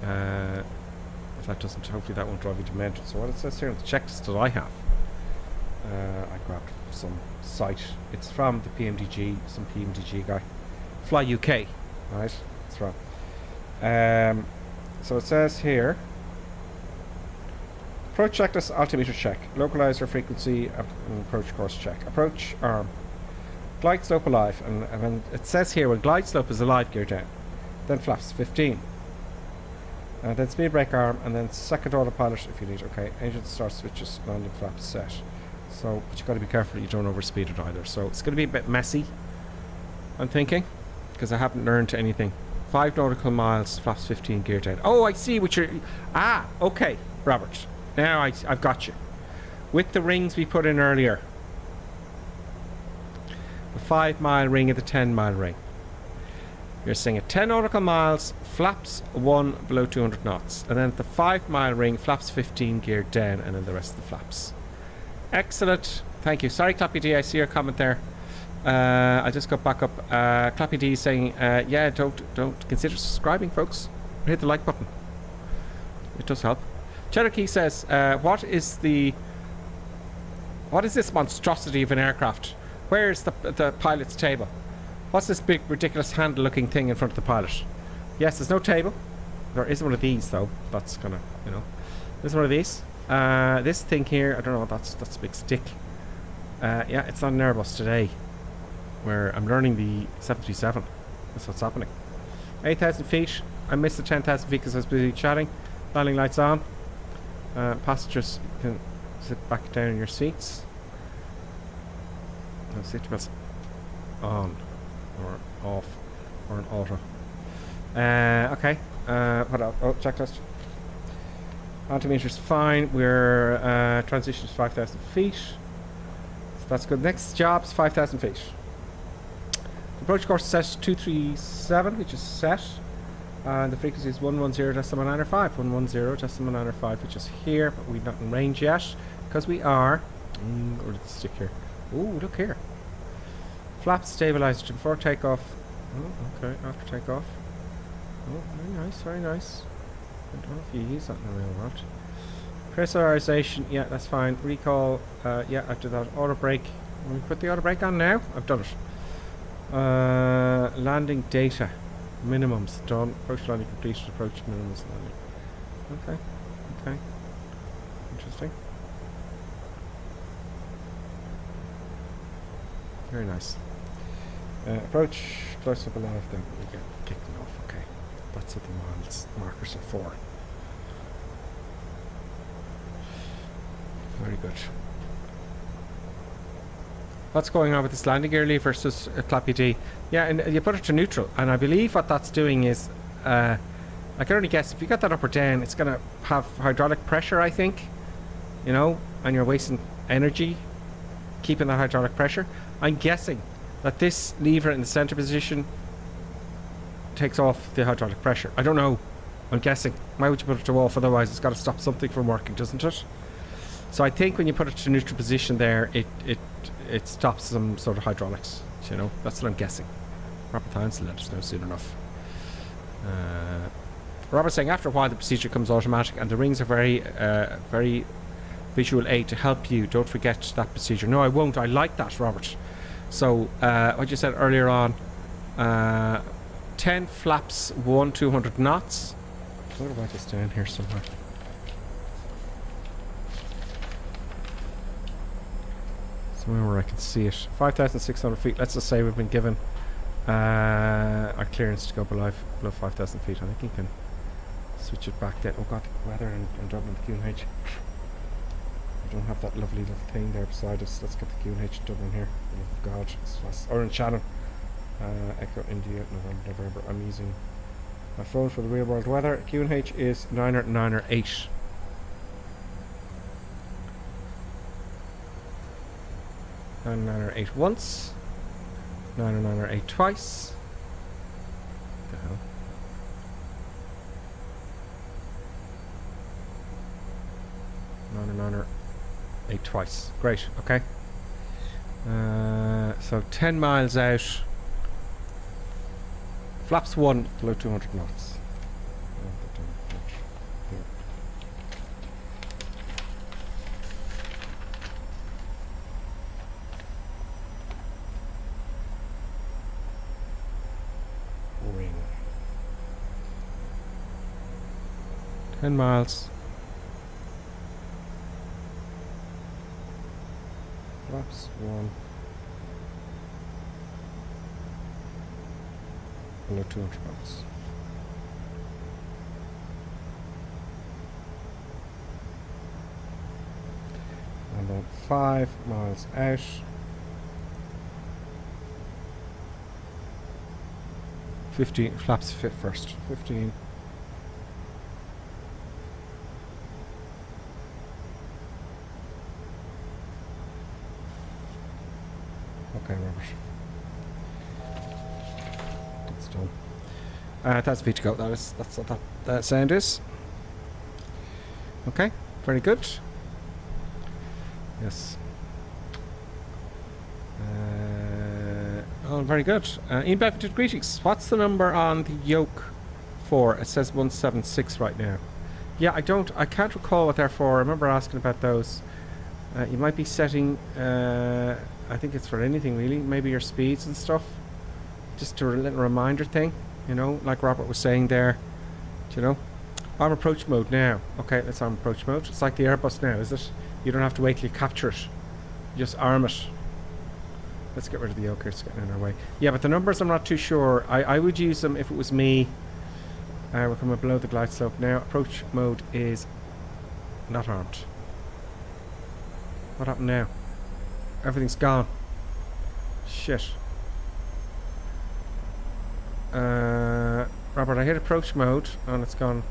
If that doesn't, hopefully that won't drive you to mental. So what it says here on the checklist that I have, I grabbed some site. It's from the PMDG, some PMDG guy. Fly UK, right? That's right. So it says here, approach checklist, altimeter check, localizer frequency, approach course check, approach arm, glide slope alive, and when it says here, when glide slope is alive, gear down, then flaps 15, then speed brake arm, and then second autopilot if you need. Okay, engine start switches, landing flaps set. So, but you've got to be careful that you don't overspeed it either. So it's going to be a bit messy, I'm thinking, because I haven't learned anything. 5 nautical miles, flaps 15, gear down. Oh, I see what you're... Ah, okay, Robert. Now I've got you. With the rings we put in earlier. The 5 mile ring and the 10 mile ring. You're saying at 10 nautical miles, flaps 1 below 200 knots. And then at the 5 mile ring, flaps 15, gear down, and then the rest of the flaps. Excellent. Thank you. Sorry, Clappy D, I see your comment there. I just got back up. Clappy D saying, yeah, don't consider subscribing, folks. Hit the like button. It does help. Cherokee says, what is this monstrosity of an aircraft? Where's the pilot's table? What's this big, ridiculous handle-looking thing in front of the pilot? Yes, there's no table. There is one of these, though. That's kind of, you know. There's one of these. This thing here, I don't know. That's a big stick. Yeah, it's on an Airbus today, where I'm learning the 737. That's what's happening. 8,000 feet. I missed the 10,000 feet because I was busy chatting. Landing lights on. Passengers can sit back down in your seats. No, safety belts on or off or an auto. Okay. What else? Oh, checklist. Altimeter's fine. We're transition is 5,000 feet. So that's good. Next job's 5,000 feet. The approach course is set 237, which is set. And the frequency is 110.905. 110.905, which is here, but we're not in range yet. Because we are. Or did it stick here? Ooh, look here. Flap stabilizer before takeoff. Oh, okay, after takeoff. Oh, very nice, very nice. I don't know if you use that in a real world. Pressurization, yeah, that's fine. Recall, yeah, I did that. Auto brake. Let me put the auto brake on now. I've done it. Landing data. Minimums done. Approach landing completed. Approach minimums landing. Okay. Okay. Interesting. Very nice. Approach close up alive, then we get kicked off. Okay. That's what the miles markers are for. Very good. What's going on with this landing gear lever versus clappy D? Yeah, and you put it to neutral, and I believe what that's doing is, I can only guess, if you got that up or down, it's going to have hydraulic pressure, I think, you know, and you're wasting energy keeping that hydraulic pressure. I'm guessing that this lever in the center position takes off the hydraulic pressure. I don't know. I'm guessing. Why would you put it to off? Otherwise, it's got to stop something from working, doesn't it? So I think when you put it to neutral position there, it stops some sort of hydraulics. You know, that's what I'm guessing. Robert Hines will let us know soon enough. Robert's saying after a while the procedure comes automatic, and the rings are very visual aid to help you. Don't forget that procedure. No, I won't. I like that, Robert. So what you said earlier on, 10 flaps 200 knots. What about this down here somewhere? Somewhere where I can see it. 5,600 feet. Let's just say we've been given our clearance to go below 5,000 feet. I think you can switch it back then. Oh god, the weather in Dublin, the QNH. We don't have that lovely little thing there beside us. Let's get the QNH in Dublin here. Oh god, it's fast. Or in Shannon. Echo India, November. I'm using my phone for the real world weather. QNH is 908. 908 once. 908 twice. What the hell? 908 twice. Great, okay. So 10 miles out. Flaps 1 below 200 knots. Ring. 10 miles. Flaps 1 below 200 knots. And then 5 miles out. Flaps fit first. 15. Okay, Robert. That's done. That's V to go. That's what that sound is. Okay, very good. Yes. Oh, very good. Ian Bevan, greetings. What's the number on the yoke for? It says 176 right now. Yeah, I can't recall what they're for. I remember asking about those. You might be setting, I think it's for anything really, maybe your speeds and stuff. Just a little reminder thing, you know, like Robert was saying there. Do you know? Arm approach mode now. Okay, let's arm approach mode. It's like the Airbus now, is it? You don't have to wait till you capture it. You just arm it. Let's get rid of the yoke here, it's getting in our way. Yeah, but the numbers I'm not too sure. I would use them if it was me. We're coming below the glide slope now. Approach mode is not armed. What happened now? Everything's gone. Shit. Robert, I hit approach mode and it's gone.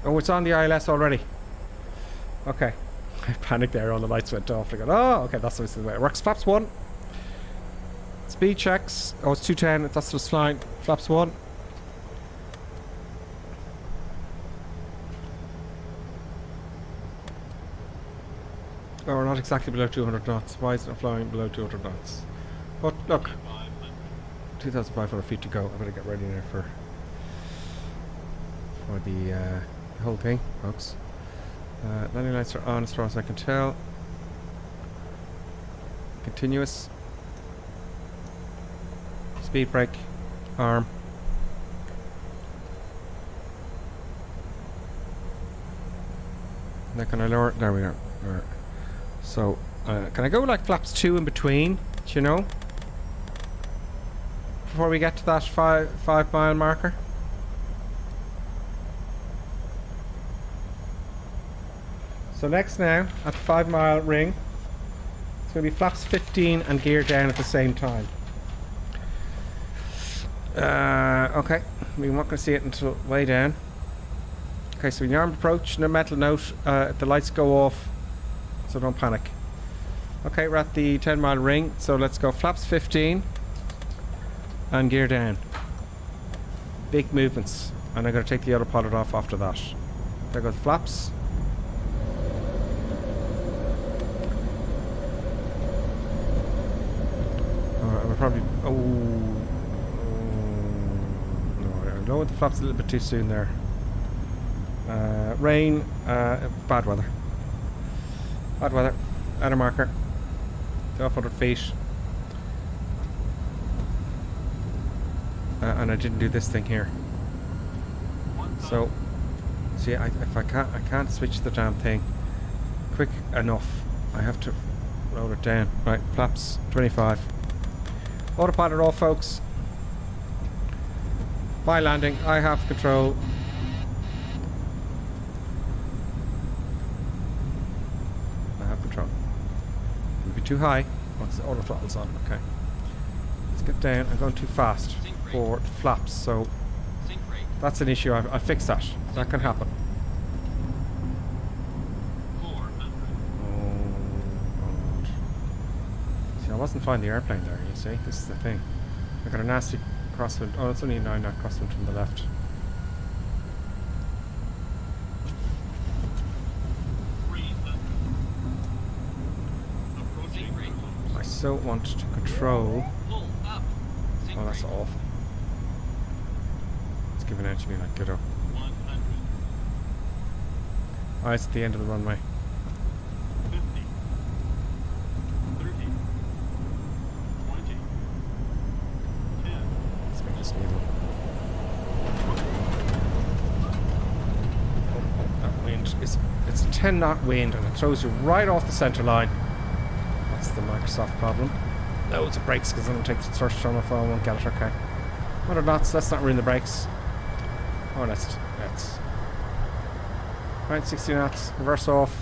Oh, it's on the ILS already. Okay. I panicked there, all the lights went off. I go, oh, okay, that's the way it works. Flaps 1. Speed checks. Oh, it's 210. That's what's flying. Flaps 1. Oh, we're not exactly below 200 knots. Why is it not flying below 200 knots? But look. 2,500 feet to go. I better get ready now for the whole thing, folks. Landing lights are on as far as I can tell. Continuous. Speed brake. Arm. Now can I lower? There we are. Alright. So, can I go like flaps 2 in between? Do you know? Before we get to that 5 mile marker? So next now, at the 5 mile ring, it's going to be flaps 15 and gear down at the same time. Okay, we're not going to see it until way down. Okay, so in the armed approach, no mental note, the lights go off, so don't panic. Okay, we're at the 10 mile ring, so let's go flaps 15 and gear down. Big movements, and I'm going to take the autopilot off after that. There go the flaps. We're probably... no, I lowered the flaps a little bit too soon there. Rain, bad weather. Bad weather. Outer marker. 1200 feet. And I didn't do this thing here. So, see, if I can't switch the damn thing quick enough. I have to roll it down. Right, flaps 25. Autopilot off, folks. My landing. I have control. It'll be too high once the auto throttle's on. Okay. Let's get down. I'm going too fast for the flaps, so that's an issue. I fixed that. That can happen. Oh, see, I wasn't flying the airplane there, you see? This is the thing. I got a nasty crosswind. Oh, it's only a 9 knot crosswind from the left. I so want to control. Oh, that's awful. It's giving out to me like good up. Oh, it's at the end of the runway. 50, 30, 20, 10. Let's make this needle. That wind is, it's a 10 knot wind and it throws you right off the centre line. That's the Microsoft problem. Loads of brakes because I don't take the thrust on my phone, won't get it. Okay. 100 knots, let's not ruin the brakes. Oh, let's. Right, 60 knots, reverse off.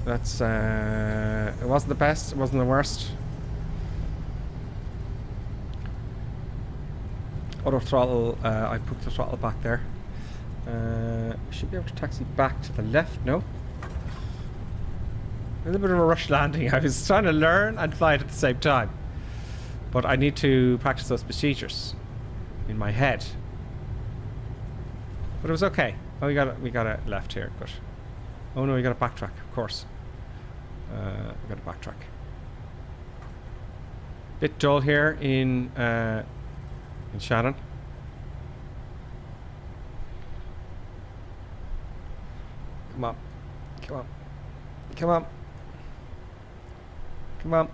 That's, it wasn't the best, it wasn't the worst. Auto throttle, I put the throttle back there. Should be able to taxi back to the left, no? A little bit of a rush landing. I was trying to learn and fly it at the same time. But I need to practice those procedures in my head. But it was okay. Oh, we got it left here. Good. Oh no, we got to backtrack, of course. We got to backtrack. Bit dull here in Shannon. Come on. Come on. Come on. Come on.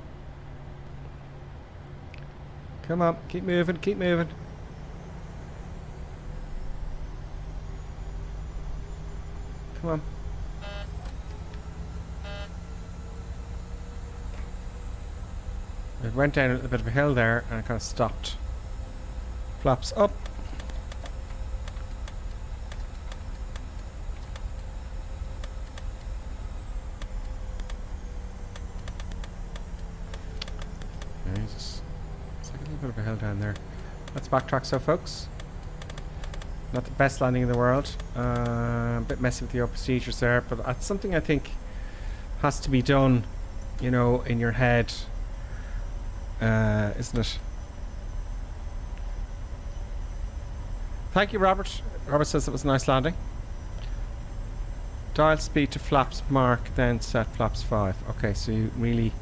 Come on. Keep moving. Keep moving. Come on. It went down a bit of a hill there and it kind of stopped. Flaps up. Jesus. It's like a little bit of a hill down there. Let's backtrack so, folks. Not the best landing in the world. A bit messy with the procedures there, but that's something I think has to be done, you know, in your head, isn't it? Thank you, Robert. Robert says it was a nice landing. Dial speed to flaps mark, then set flaps 5. Okay, so you really,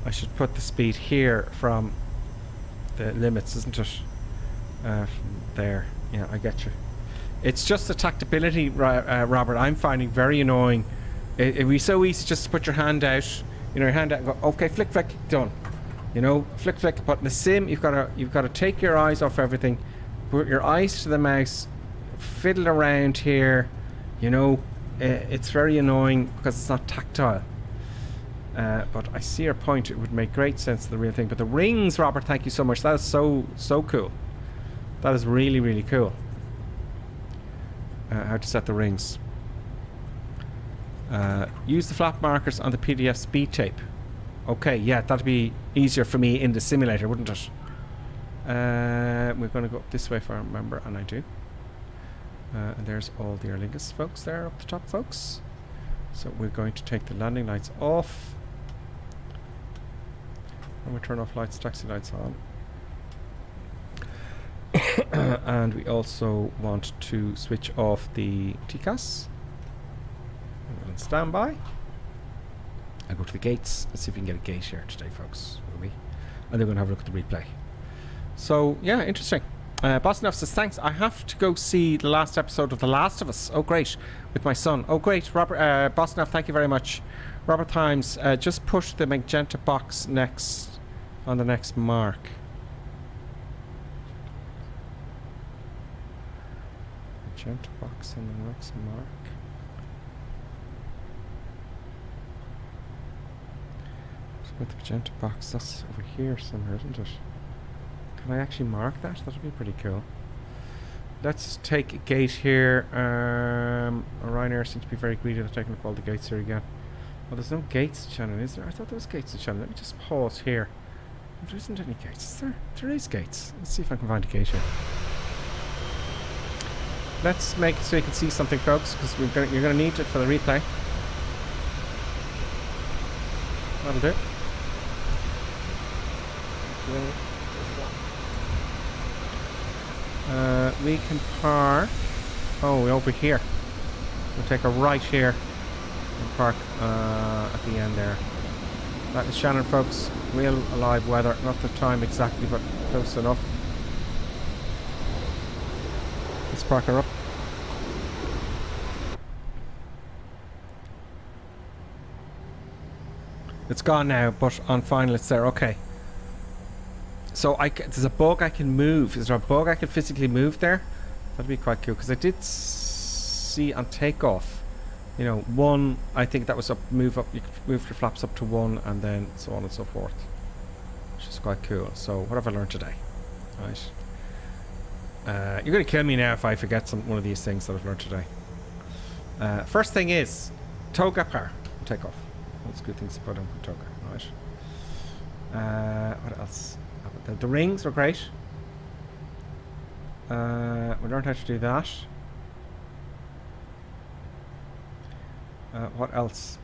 I should put the speed here from the limits, isn't it? From there. Yeah, I get you. It's just the tactability, Robert, I'm finding very annoying. It'd be so easy just to put your hand out, your hand out and go, okay, flick, flick, done. Flick, flick. But in the sim, you've got to take your eyes off everything, put your eyes to the mouse, fiddle around here. It's very annoying because it's not tactile. But I see your point. It would make great sense to the real thing. But the rings, Robert, thank you so much. That is so cool. That is really, really cool. How to set the rings. Use the flap markers on the PDF speed tape. Okay, yeah, that'd be easier for me in the simulator, wouldn't it? We're going to go up this way if I remember, and I do. And there's all the Aer Lingus folks there up the top, folks. So we're going to take the landing lights off. And we turn off lights, taxi lights on. And we also want to switch off the TCAS. On standby. I'll go to the gates. Let's see if we can get a gate here today, folks. Will we? And then we're going to have a look at the replay. So, yeah, interesting. Boston says, thanks. I have to go see the last episode of The Last of Us. Oh, great. With my son. Oh, great. Robert, Boston, thank you very much. Robert Times, just push the magenta box next on the next mark. Magenta box on the next mark. With the magenta box, that's over here somewhere, isn't it? Can I actually mark that? That would be pretty cool. Let's take a gate here. Ryanair seems to be very greedy at taking up all the gates here again. Well, there's no gates, Shannon, is there? I thought there was gates, Shannon. Let me just pause here. There isn't any gates, is there? There is gates. Let's see if I can find a gate here. Let's make it so you can see something, folks, because you're going to need it for the replay. That'll do. We can park. Oh, over here. We'll take a right here and park at the end there. That is Shannon, folks. Real alive weather. Not the time exactly, but close enough. Let's park her up. It's gone now, but on final it's there. Okay. So there's a bug I can move. Is there a bug I can physically move there? That'd be quite cool, because I did see on Takeoff, one, I think that was move up, you could move your flaps up to 1 and then so on and so forth. Which is quite cool. So what have I learned today? Right. You're going to kill me now if I forget one of these things that I've learned today. First thing is, toga power. Takeoff. That's good things to put on toga. Right. What else? The rings are great. We learned how to do that. What else?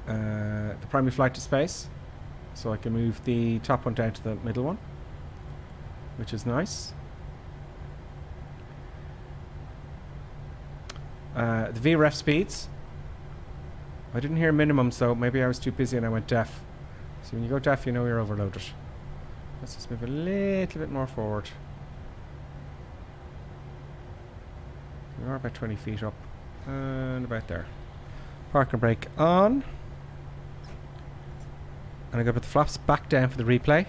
The primary flight to space. So I can move the top one down to the middle one, which is nice. The VREF speeds. I didn't hear minimum, so maybe I was too busy and I went deaf. So when you go deaf, you know you're overloaded. Let's just move a little bit more forward. We are about 20 feet up. And about there. Park and brake on. And I got to put the flaps back down for the replay.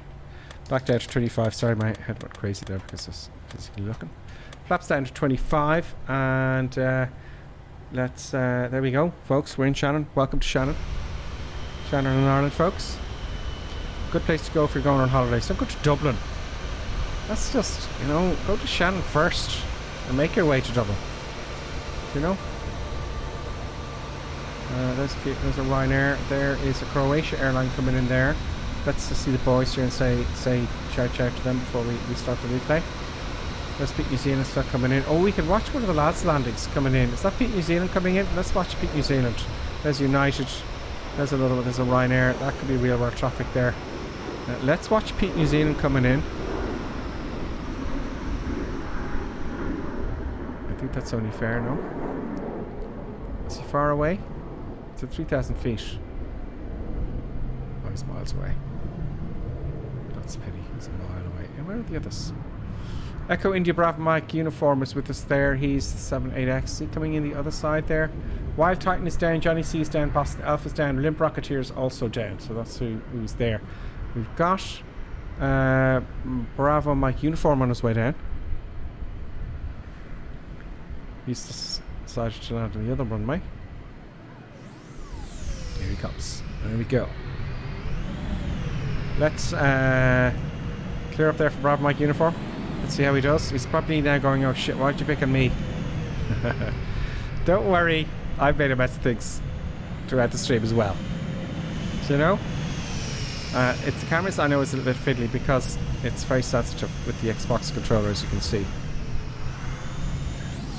Back down to 25. Sorry, my head went crazy there because it's physically looking. Flaps down to 25. And let's, there we go, folks. We're in Shannon. Welcome to Shannon. Shannon in Ireland, folks. Good place to go if you're going on holidays. Don't go to Dublin. That's just, go to Shannon first and make your way to Dublin. There's a Ryanair. There is a Croatia airline coming in there. Let's just see the boys here and shout out to them before we start the replay. There's Pete New Zealand stuff coming in. Oh, we can watch one of the lads' landings coming in. Is that Pete New Zealand coming in? Let's watch Pete New Zealand. There's United. There's a Ryanair. That could be real world traffic there. Let's watch Pete New Zealand coming in. I think that's only fair, no? Is he far away? It's at 3,000 feet. he's miles away. That's a pity. He's a mile away. And where are the others? Echo India Bravo Mike uniform is with us there. He's the 78X. Is he coming in the other side there? Wild Titan is down. Johnny C is down. Boston Alpha's down. Limp Rocketeer is also down. So that's who's there. We've got Bravo Mike uniform on his way down. He's decided to land on the other runway. Here he comes. There we go. Let's clear up there for Bravo Mike uniform. Let's see how he does. He's probably now going, oh shit, why'd you pick on me? Don't worry, I've made a mess of things throughout the stream as well. So, you know, it's the cameras I know is a little bit fiddly because it's very sensitive with the Xbox controller, as you can see.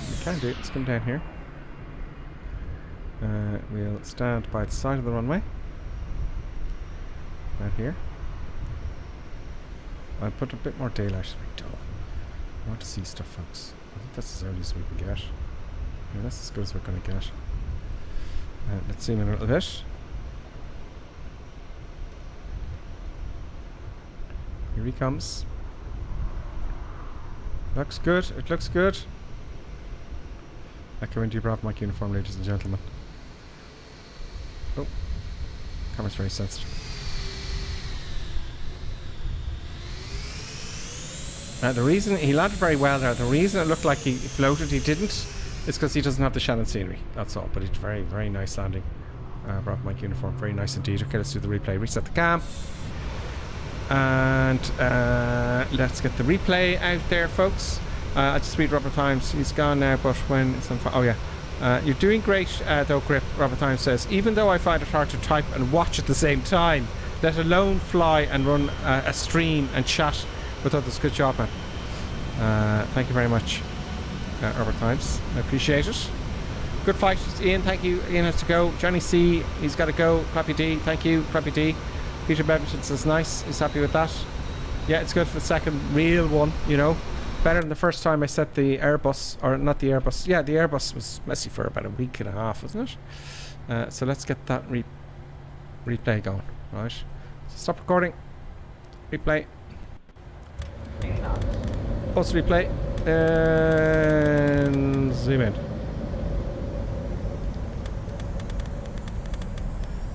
We can do it. Let's come down here. We'll stand by the side of the runway. Right here. I'll put a bit more daylight. I want to see stuff, folks. I think that's as early as we can get. Yeah, that's as good as we're going to get. Let's zoom in a little bit. Here he comes. Looks good. It looks good. Echo India Bravo Mike uniform, ladies and gentlemen. Oh, camera's very sensitive. The reason he landed very well there, the reason it looked like he floated, he didn't, is because he doesn't have the Shannon scenery. That's all. But it's very, very nice landing. Bravo Mike uniform, very nice indeed. Okay, let's do the replay. Reset the cam. And let's get the replay out there, folks. I'll just read Robert Times. He's gone now, but when it's on fire. Oh, yeah. You're doing great, though, Grip. Robert Times says, even though I find it hard to type and watch at the same time, let alone fly and run a stream and chat with others. Good job, man. Thank you very much, Robert Times. I appreciate it. Good fight, Ian. Thank you. Ian has to go. Johnny C, he's got to go. Crappy D, thank you. Crappy D. Peter Beverton says nice. He's happy with that. Yeah, it's good for the second real one, you know. Better than the first time I set the Airbus, or not the Airbus. Yeah, the Airbus was messy for about a week and a half, wasn't it? So let's get that replay going. Right. So stop recording. Replay. Pulse replay. And zoom in.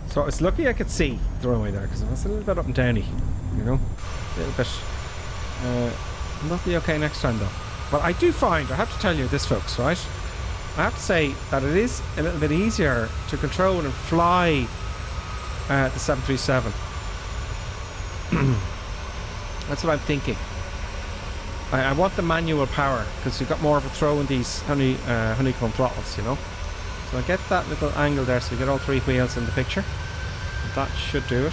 So it's lucky I could see the runway there because it was a little bit up and downy, you know, a little bit. Not be okay next time though. But I do find, I have to tell you this, folks, right? I have to say that it is a little bit easier to control and fly the 737. That's what I'm thinking. I want the manual power because you've got more of a throw in these honeycomb throttles, you know. So I get that little angle there, so you get all three wheels in the picture. That should do it.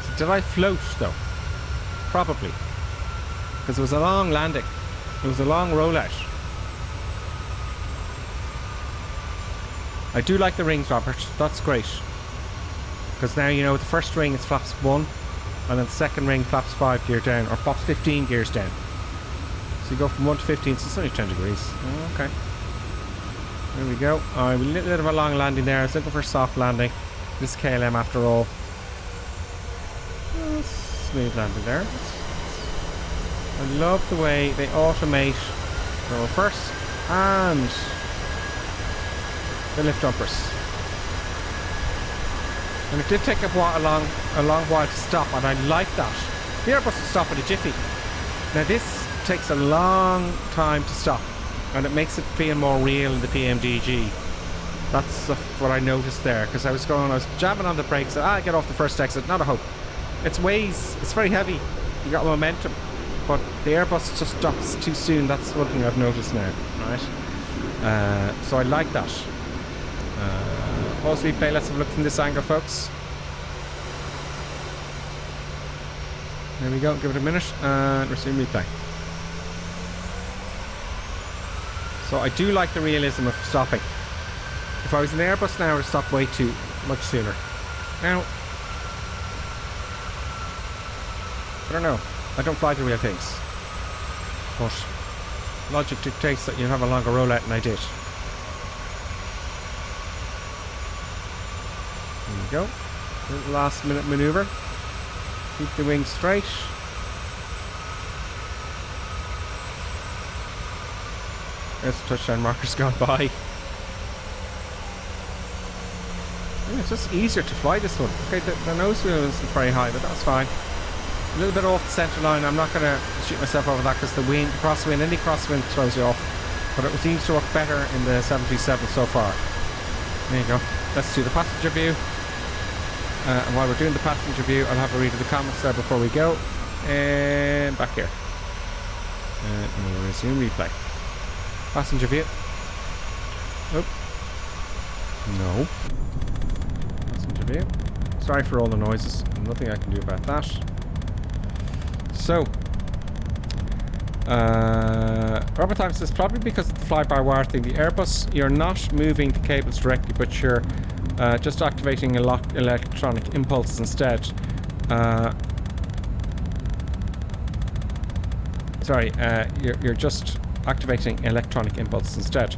So did I float though? Probably. Because it was a long landing. It was a long rollout. I do like the rings, Robert. That's great. Because now, you know, the first ring is flaps 1, and then the second ring flaps 5 gear down, or flaps 15 gears down. So you go from 1 to 15, so it's only 10 degrees. Oh, okay. There we go. A little bit of a long landing there. I was looking for a soft landing. This KLM after all. Oh, smooth landing there. I love the way they automate the reverse and the lift uppers. And it did take a long while to stop, and I like that. The Airbus will stop in a jiffy. Now this takes a long time to stop, and it makes it feel more real in the PMDG. That's what I noticed there, because I was jamming on the brakes, and I get off the first exit, not a hope. It's very heavy, you got momentum, but the Airbus just stops too soon. That's one thing I've noticed now, right? So I like that. Pause replay, let's have a look from this angle, folks. There we go, give it a minute, and resume replay. So I do like the realism of stopping. If I was in the Airbus now, I would stop way too much sooner. Now, I don't know. I don't fly the real things. But logic dictates that you have a longer rollout, and I did. we go. Little last minute maneuver. Keep the wings straight. There's the touchdown markers gone by. Yeah, it's just easier to fly this one. Okay, the nose wheel isn't very high, but that's fine. A little bit off the centre line. I'm not going to shoot myself over that because the wind, crosswind, any crosswind throws you off. But it seems to work better in the 737 so far. There you go. Let's do the passenger view. And while we're doing the passenger view, I'll have a read of the comments there before we go. And back here. And we'll resume replay. Passenger view. Nope. No. Passenger view. Sorry for all the noises. Nothing I can do about that. So, Robert Time says probably because of the fly-by-wire thing. The Airbus, you're not moving the cables directly, but you're just activating electronic impulses instead. You're just activating electronic impulses instead,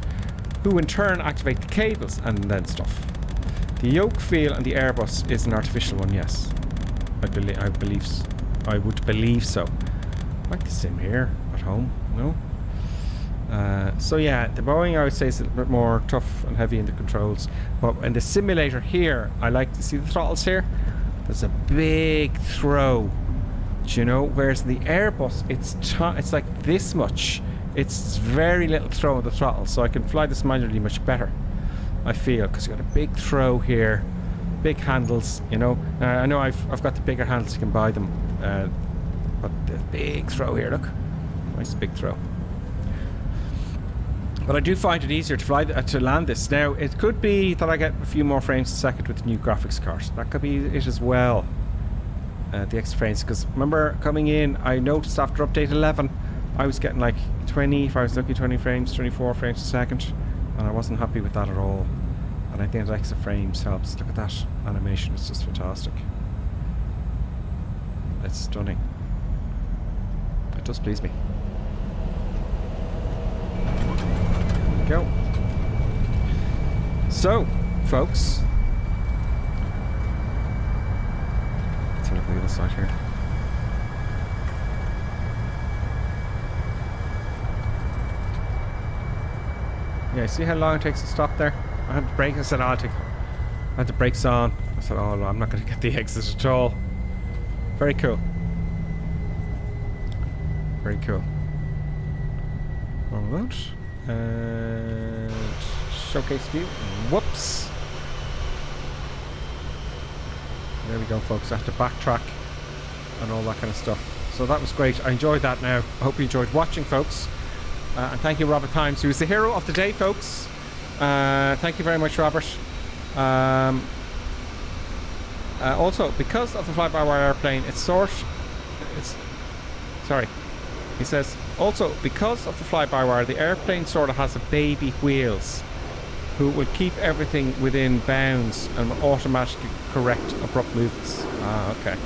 who in turn activate the cables and then stuff. The yoke feel on the Airbus is an artificial one, yes. I would believe so. Like the sim here at home, no? So yeah, the Boeing I would say is a little bit more tough and heavy in the controls, but in the simulator here, I like to see the throttles here. There's a big throw, do you know? Whereas in the Airbus, it's like this much. It's very little throw of the throttle, so I can fly this manually much better, I feel, because you've got a big throw here, big handles, you know. I know I've got the bigger handles, you can buy them, but the big throw here, look, nice big throw. But I do find it easier to fly to land this. Now it could be that I get a few more frames a second with the new graphics card. That could be it as well. The extra frames, because remember coming in, I noticed after update 11, I was getting like 20, if I was lucky, 20 frames, 24 frames a second, and I wasn't happy with that at all. And I think the extra frames helps. Look at that animation; it's just fantastic. It's stunning. It does please me. There we go. So, folks, let's have a look at the other side here. Yeah, see how long it takes to stop there? I had the brake. I said, I had the brakes on. I said, oh no, I'm not going to get the exit at all. Very cool. Very cool. All that. And showcase view. Whoops. There we go, folks. I have to backtrack and all that kind of stuff. So that was great. I enjoyed that now. I hope you enjoyed watching, folks. And thank you, Robert Times, who is the hero of the day, folks. Thank you very much, Robert. Also, because of the fly-by-wire airplane, sorry. He says, also, because of the fly-by-wire, the airplane sort of has a baby wheels who will keep everything within bounds and will automatically correct abrupt movements. Ah, okay.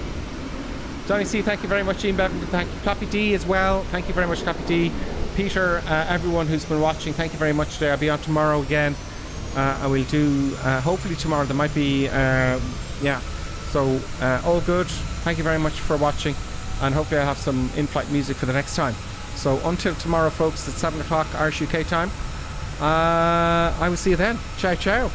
Johnny C, thank you very much. Ian Bevan, thank you. Clappy D as well. Thank you very much, Clappy D. Peter, everyone who's been watching, thank you very much today. I'll be on tomorrow again. I will do, hopefully tomorrow there might be, yeah. So, all good. Thank you very much for watching. And hopefully I'll have some in-flight music for the next time. So until tomorrow, folks, at 7 o'clock Irish UK time. I will see you then. Ciao, ciao.